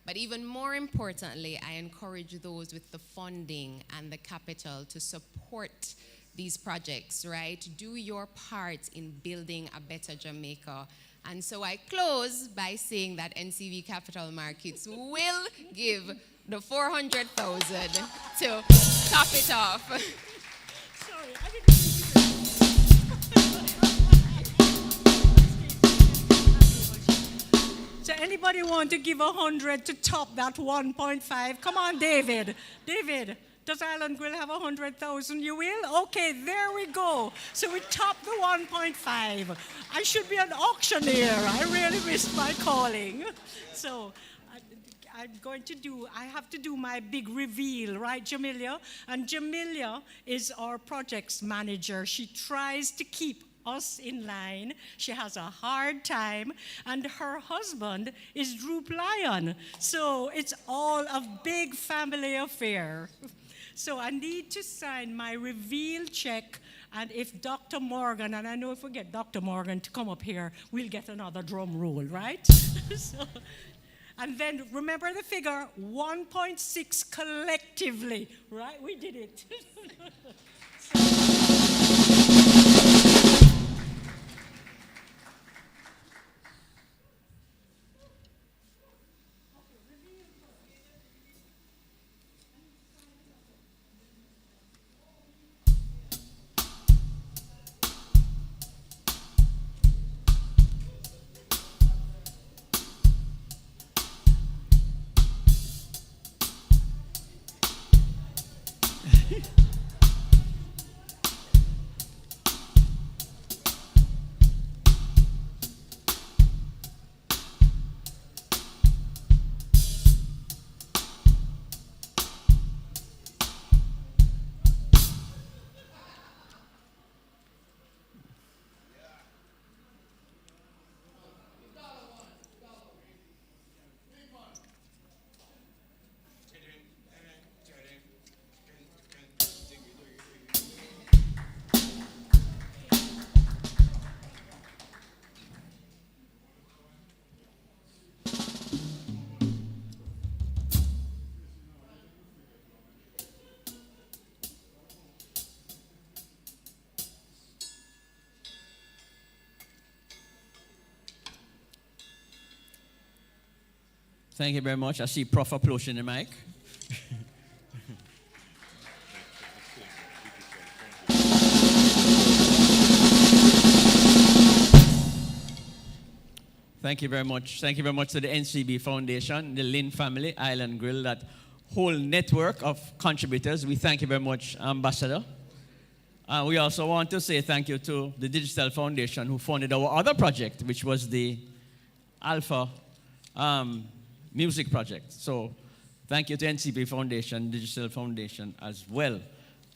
But even more importantly, I encourage those with the funding and the capital to support these projects, right? Do your part in building a better Jamaica. And so I close by saying that NCV Capital Markets will give the 400,000 to top it off. Sorry, I didn't So anybody want to give 100 to top that 1.5? Come on, David. David, does Island Grill have 100,000? You will? Okay, there we go. So we top the 1.5. I should be an auctioneer. I really missed my calling. So I have to do my big reveal, right, Jamelia? And Jamelia is our projects manager. She tries to keep us in line. She has a hard time, and her husband is Droop Lion. So it's all a big family affair. So I need to sign my reveal check, and if Dr. Morgan, and I know if we get Dr. Morgan to come up here, we'll get another drum roll, right? And then remember the figure, 1.6 collectively, right? We did it. Thank you very much. I see Prof approaching the mic. Thank you very much. Thank you very much to the NCB Foundation, the Lynn family, Island Grill, that whole network of contributors. We thank you very much, Ambassador. We also want to say thank you to the Digital Foundation, who funded our other project, which was the Alpha music project. So thank you to NCB Foundation, Digital Foundation as well.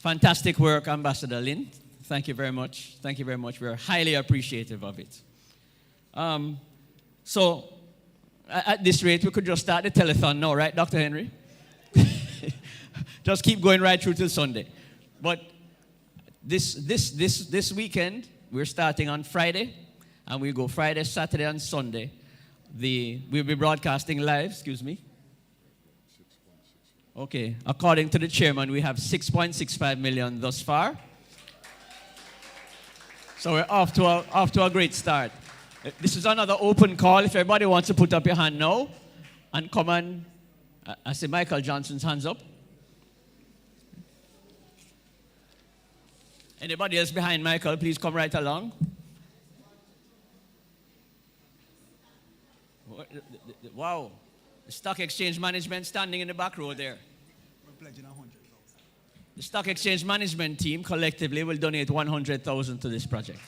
Fantastic work, Ambassador Lynn. Thank you very much. Thank you very much. We're highly appreciative of it. So at this rate, we could just start the telethon now, right, Dr. Henry? Just keep going right through till Sunday. But this weekend, we're starting on Friday, and we go Friday, Saturday, and Sunday. We'll be broadcasting live, excuse me. Okay, according to the chairman, we have 6.65 million thus far. So we're off to a great start. This is another open call. If everybody wants to put up your hand now and come and, I see Michael Johnson's hands up. Anybody else behind Michael, please come right along. Wow, the stock exchange management standing in the back row there. We're pledging 100,000. The stock exchange management team collectively will donate 100,000 to this project.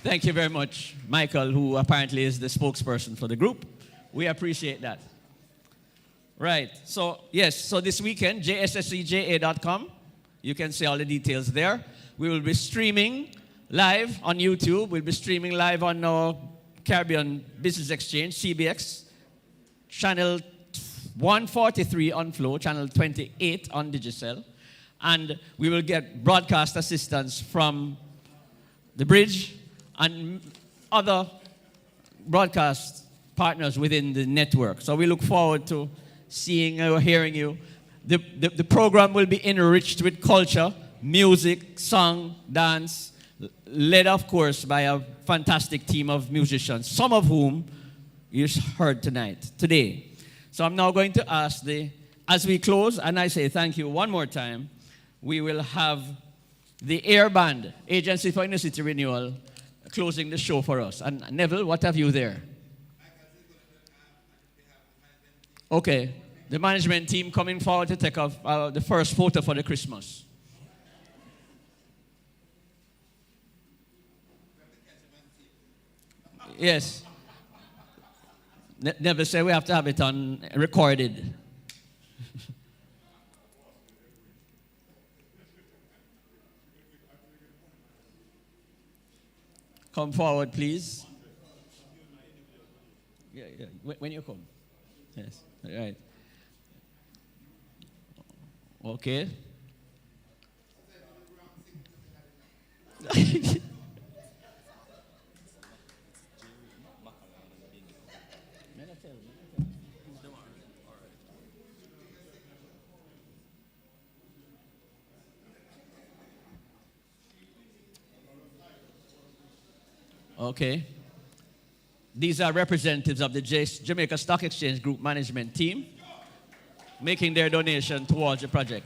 Thank you very much, Michael, who apparently is the spokesperson for the group. We appreciate that. Right. So, yes. So this weekend, jsscja.com. You can see all the details there. We will be streaming live on YouTube. We'll be streaming live on our Caribbean Business Exchange, CBX, channel 143 on Flow, channel 28 on Digicel. And we will get broadcast assistance from the Bridge and other broadcast partners within the network. So we look forward to seeing or hearing you. The program will be enriched with culture, music, song, dance, led, of course, by a fantastic team of musicians, some of whom you heard today. So I'm now going to ask as we close, and I say thank you one more time, we will have the Air Band, Agency for Inner City Renewal, closing the show for us. And Neville, what have you there? Okay. The management team coming forward to take off the first photo for the Christmas. Yes. Never say we have to have it on recorded. Come forward, please. Yeah. When you come. Yes. All right. Okay. Okay. These are representatives of the Jamaica Stock Exchange Group management team making their donation towards the project.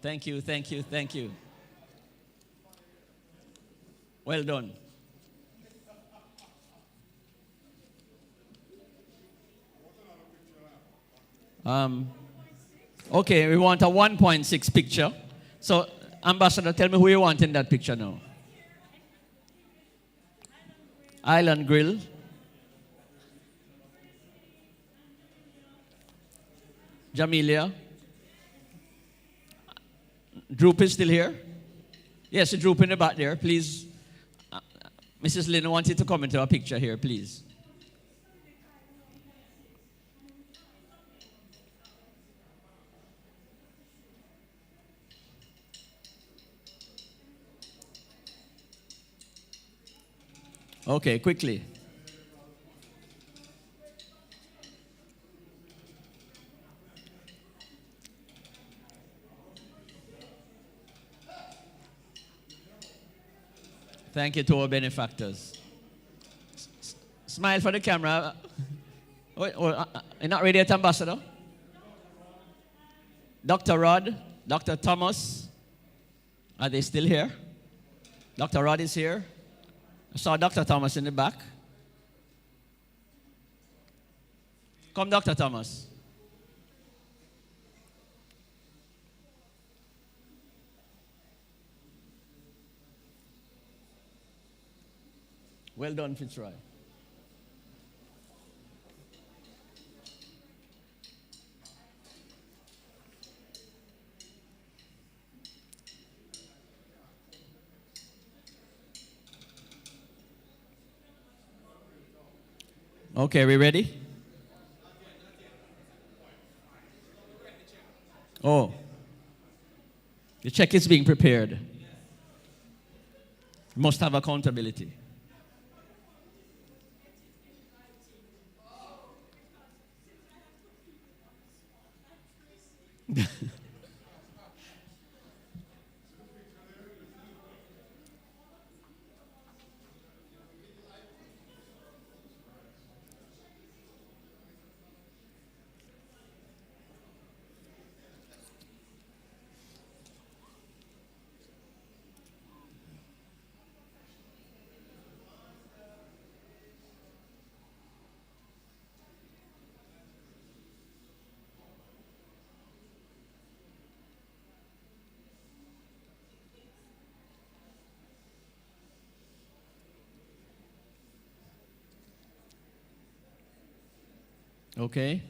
Thank you, thank you, thank you. Well done. Okay, we want a 1.6 picture. So, Ambassador, tell me who you want in that picture now. Island Grill. Jamelia. Droop is still here? Yes, Droop in the back there. Please, Mrs. Lynn, I want you to come into our picture here, please. Okay, quickly. Thank you to our benefactors. Smile for the camera. You're not ready yet, Ambassador? Dr. Rod, Dr. Thomas, are they still here? Dr. Rod is here. I saw Dr. Thomas in the back. Come, Dr. Thomas. Well done, Fitzroy. Okay, we ready? Oh, the check is being prepared. Must have accountability. Okay.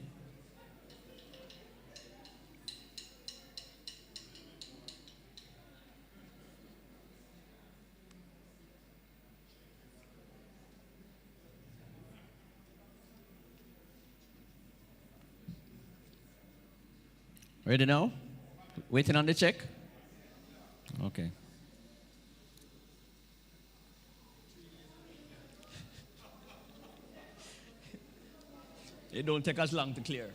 Ready now? Waiting on the check? Okay. It don't take us long to clear.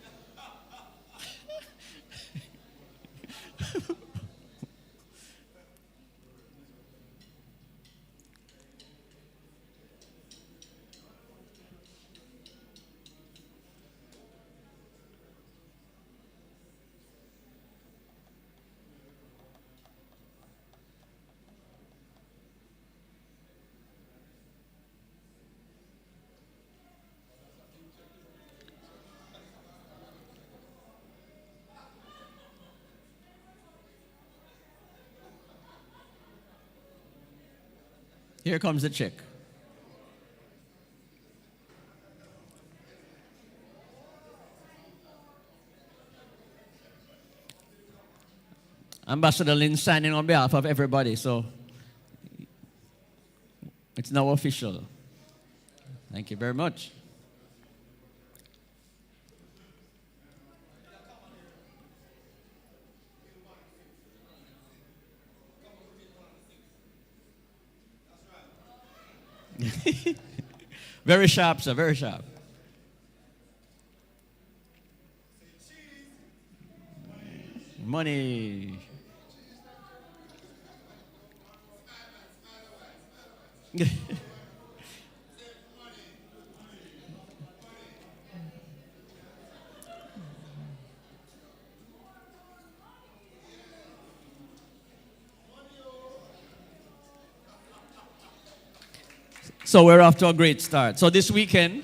Here comes the check. Ambassador Lynn signing on behalf of everybody, so it's now official. Thank you very much. Very sharp, sir, very sharp. Money. So we're off to a great start. So this weekend,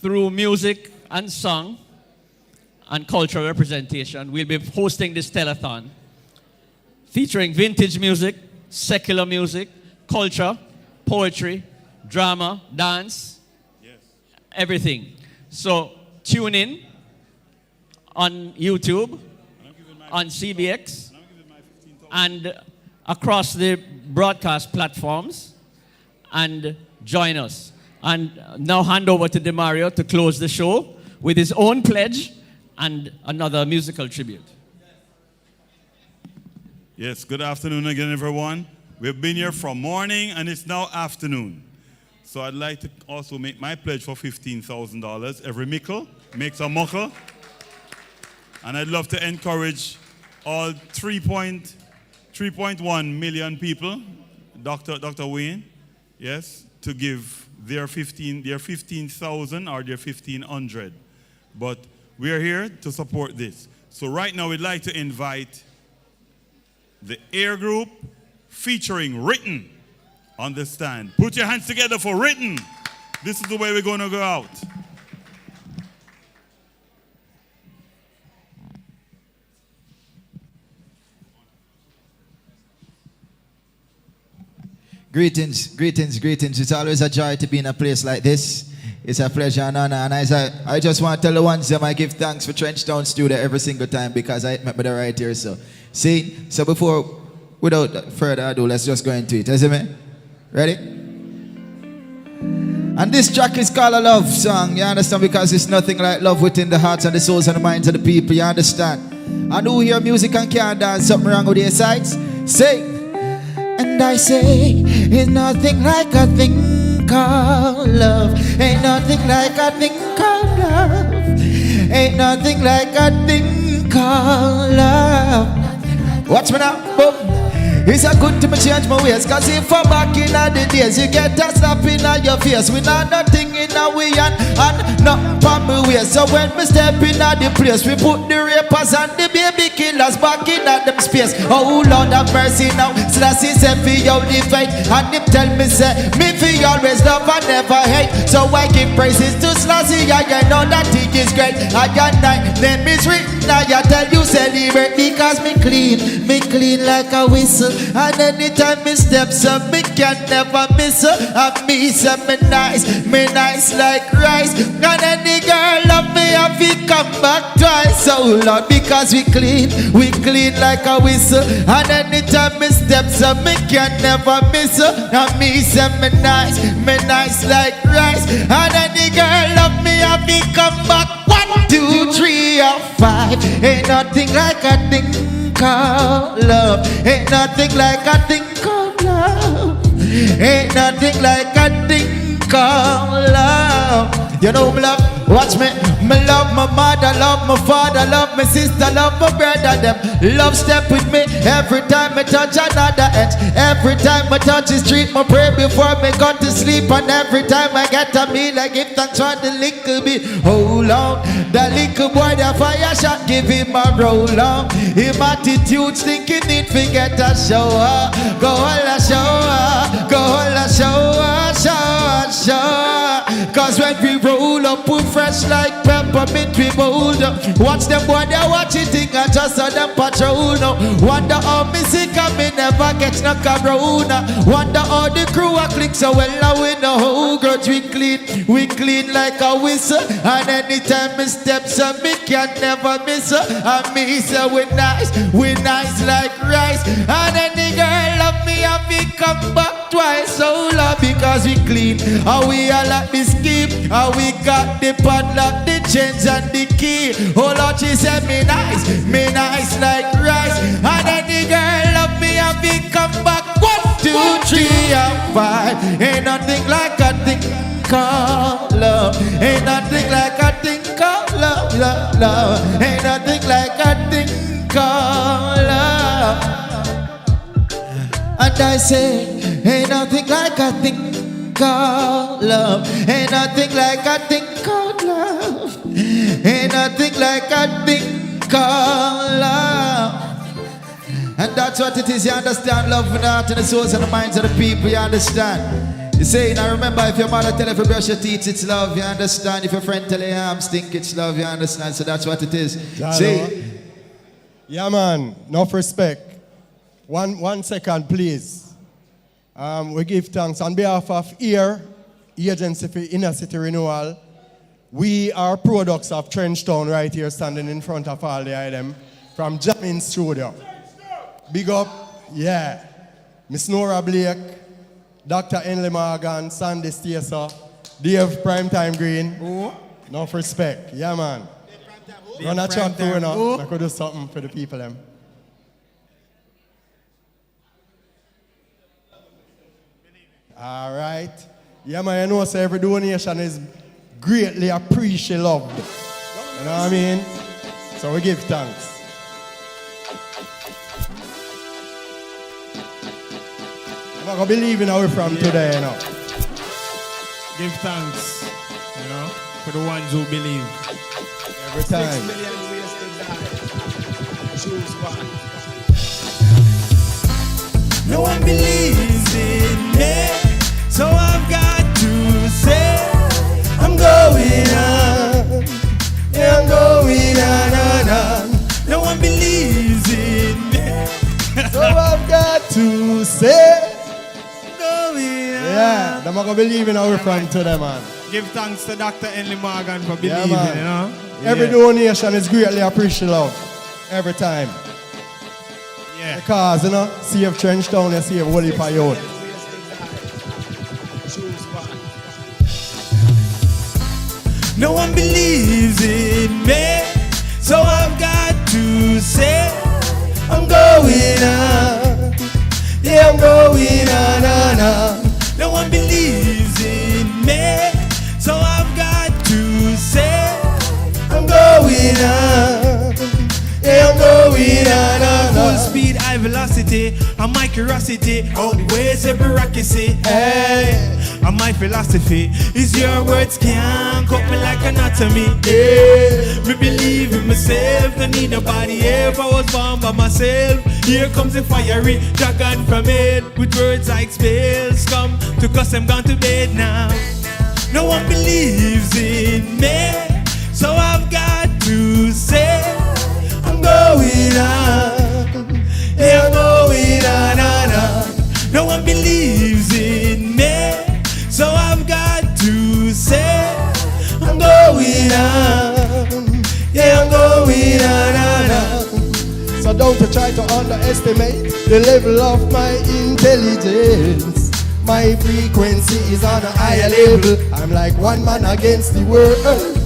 through music and song and cultural representation, we'll be hosting this telethon featuring vintage music, secular music, culture, poetry, drama, dance, everything. So tune in on YouTube, on CBX, and across the broadcast platforms, and join us. And now hand over to DeMario to close the show with his own pledge and another musical tribute. Yes, good afternoon again, everyone. We've been here from morning and it's now afternoon. So I'd like to also make my pledge for $15,000. Every mickle makes a muckle. And I'd love to encourage all 3.1 million people, Dr. Wayne, yes, to give their 15,000 or their 1,500. But we are here to support this. So right now we'd like to invite the Air Group featuring Written on the stand. Put your hands together for Written. This is the way we're going to go out. Greetings, greetings, greetings. It's always a joy to be in a place like this. It's a pleasure and honor. And I just want to tell the ones that I give thanks for Trenchtown Studio every single time because I met me right here. So, see, so without further ado, let's just go into it. You see me? Ready? And this track is called a love song, you understand? Because it's nothing like love within the hearts and the souls and the minds of the people, you understand? And who hear music and can't dance, something wrong with their sides? Sing! And I say, it's nothing like a thing called love. Ain't nothing like a thing called love. Ain't nothing like a thing called love. Watch me now, boom. It's a good to me change my ways. Cause if I'm back in the days, you get a slap in your face. We not nothing in our way and nothing from me way. So when we step in the place, we put the rapers and the baby killers back in them space. Oh Lord have mercy now. Slassy said for you the fight. And them tell me say, me for always love and never hate. So I give praises to Slassy. I know that he is great. I got name is written. I tell you celebrate because me clean like a whistle. And anytime me steps up, me can never miss her. And me say me nice like rice. And any girl love me, I feel come back twice. Oh Lord, because we clean like a whistle. And anytime me steps up, me can never miss her. And me say me nice like rice. And any girl love me, I feel come back. 1, 2, 3, or 5. Ain't nothing like a thing called love. Ain't nothing like a thing called love. Ain't nothing like a thing called love. You know me love, watch me. Me love my mother, love my father, love my sister, love my brother. Them love step with me every time I touch another edge. Every time I touch the street, I pray before me go to sleep. And every time I get a meal, I give thanks for the little bit. Hold on, the little boy, the fire shot, give him a roll on. Him attitude thinking he'd forget a shower. Go all a shower, go all a shower, shower. Cause when we roll up, we fresh like peppermint, we bold up. Watch them boy, they watch it, think I just saw them patrol now. Wonder how me sick and me never get knocked around. Wonder how the crew a click so well, I win the whole grudge. We clean like a whistle. And anytime me steps up, me can never miss her. And me say we nice like rice. And any girl love me, and me come back twice. So love because we clean. And we all like this scheme. And we got the padlock, the chains and the key. Oh Lord, she said me nice like rice. And any girl love me, and me come back. 1, 2, 3, and 5. Ain't nothing like a thing called love. Ain't nothing like a thing called love, love. Ain't nothing like a thing called love. And I say, ain't nothing like a thing called love. Ain't nothing like a thing called love. Ain't nothing like a thing called love. And that's what it is, you understand? Love in the heart and the souls and the minds of the people, you understand? You say, now remember, if your mother tell you to brush your teeth, it's love, you understand? If your friend tell you your arms stink, it's love, you understand? So that's what it is. See? Yeah, man, enough respect. One second, please. We give thanks on behalf of EAR, Agency for Inner City Renewal. We are products of Trenchtown right here, standing in front of all the items from Jamming Studio. Big up, yeah. Miss Nora Blake, Dr. Henley Morgan, Sandy Stacer, Dave Primetime Green. Enough respect, yeah, man. Run a chat through now. I could do something for the people, them. All right. Yeah, man, you know, so every donation is greatly appreciated, loved. You know what I mean? So we give thanks. I'm not going to be leaving away from today, you know. Give thanks, you know, for the ones who believe. Every time. 6 million ways to die. Choose one. No one believes in me, so I've got to say I'm going on. Yeah, I'm going on. No one believes in me, so I've got to say I'm going on. Yeah, I'm not going to be leaving away from today, man. Give thanks to Dr. Henley Morgan for Yeah, believing, man. you know. Every donation is greatly appreciated, love. Every time. Yeah. Because, you know, save Trenchtown, you save whole heap of youth. No one believes in me, so I've got to say I'm going on. Yeah, I'm going on. No one believes in me, so I've got to say I'm going on. Yeah, I'm going on. Full speed, high velocity, and my curiosity outweighs every bureaucracy. Hey, and my philosophy is your words can't cut me like anatomy. Yeah, me believe in myself, don't need nobody if I was born by myself. Here comes the fiery dragon from it, with words like spells come to cause I'm gone to bed now. No one believes in me, so I've got to say I'm going on. Yeah, I'm going on. one believes in me, so I've got to say, I'm going on. Yeah, I'm going on. So don't try to underestimate the level of my intelligence. My frequency is on a higher level. I'm like one man against the world.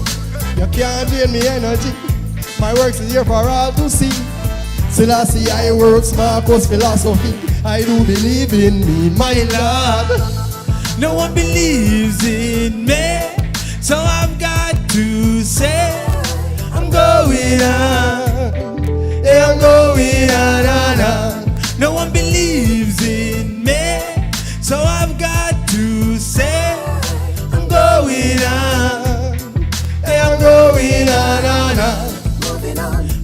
You can't drain me energy. My works is here for all to see. Selassie, I works Marcos philosophy. I do believe in me, my Lord. No one believes in me, so I've got to say, I'm going on. Yeah, I'm going on. No one believes in me, so I've got to say, I'm going on. Yeah, I'm going on.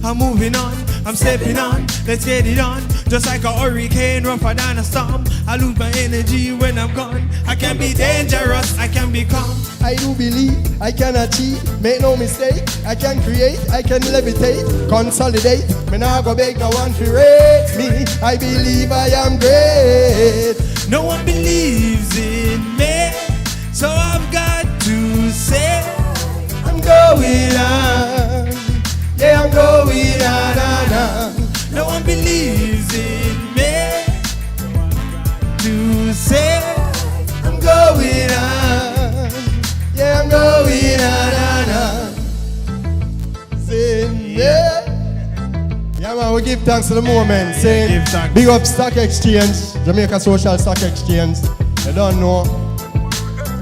I'm moving on, I'm stepping on, let's get it on. Just like a hurricane, rougher than a storm. I lose my energy when I'm gone. I can be dangerous, I can be calm. I do believe, I can achieve, make no mistake. I can create, I can levitate, consolidate. Me now go beg no one to rate me. I believe I am great. No one believes in me, so I've got to say, I'm going on. Yeah, I'm going on. No one believes in me, to say, I'm going on. Yeah, I'm going on. Saying, yeah. Yeah, man, we give thanks to the moment. Saying, big up Stock Exchange, Jamaica Social Stock Exchange. You don't know.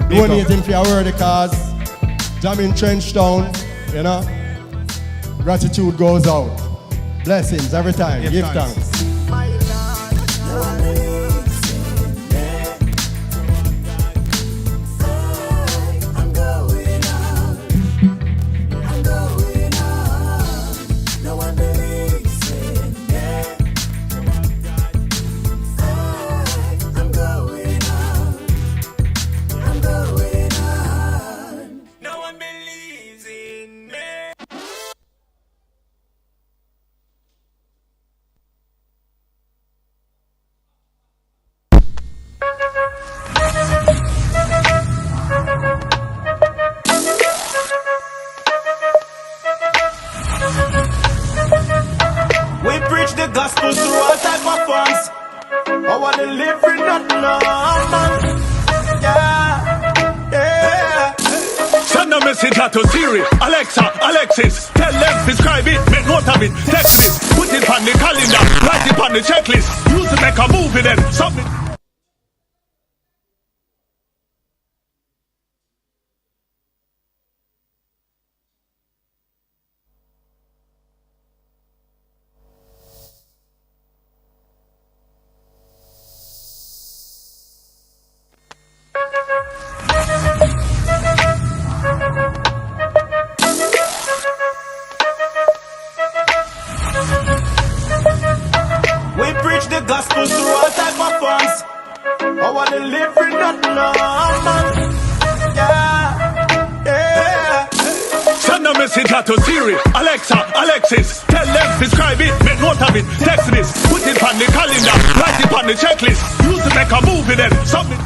Donating for your worthy cause. Jamming Trenchtown, you know. Gratitude goes out. Blessings every time. Give thanks. To Siri, Alexa, Alexis, tell them, describe it, make note of it, text this, put it on the calendar, write it on the checklist, use it, make a movie then, submit. To Siri, Alexa, Alexis, tell them, describe it, make note of it, text this, put it on the calendar, write it on the checklist, use it, make a movie then, submit.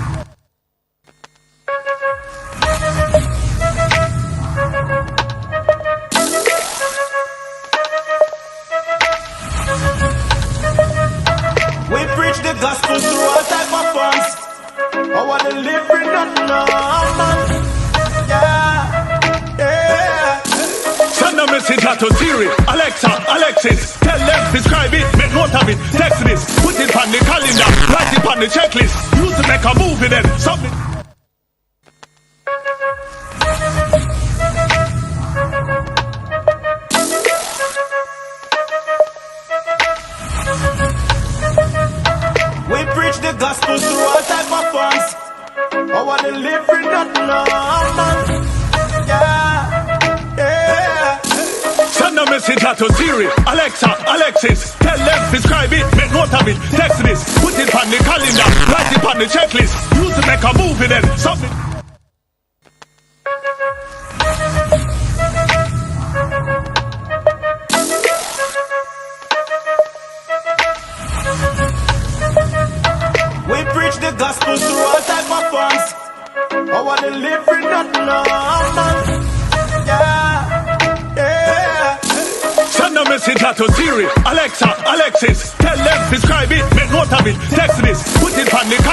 We preach the gospel through all type of forms. I want to live in that normal. Send a message to Siri, Alexa, Alexis, tell them, describe it, make note of it, text this, put it on the calendar, write it on the checklist, use it, make a movie then, submit. We preach the gospel through all type of forms. I want to live in that normal. Send a message to Siri, Alexa, Alexis, tell them, describe it, make note of it, text this, put it on the calendar, write it on the checklist, use it, make a movie then, submit. We preach message out to Siri, Alexa, Alexis. Tell them, prescribe it, make note of it. Text this, put it on the calendar.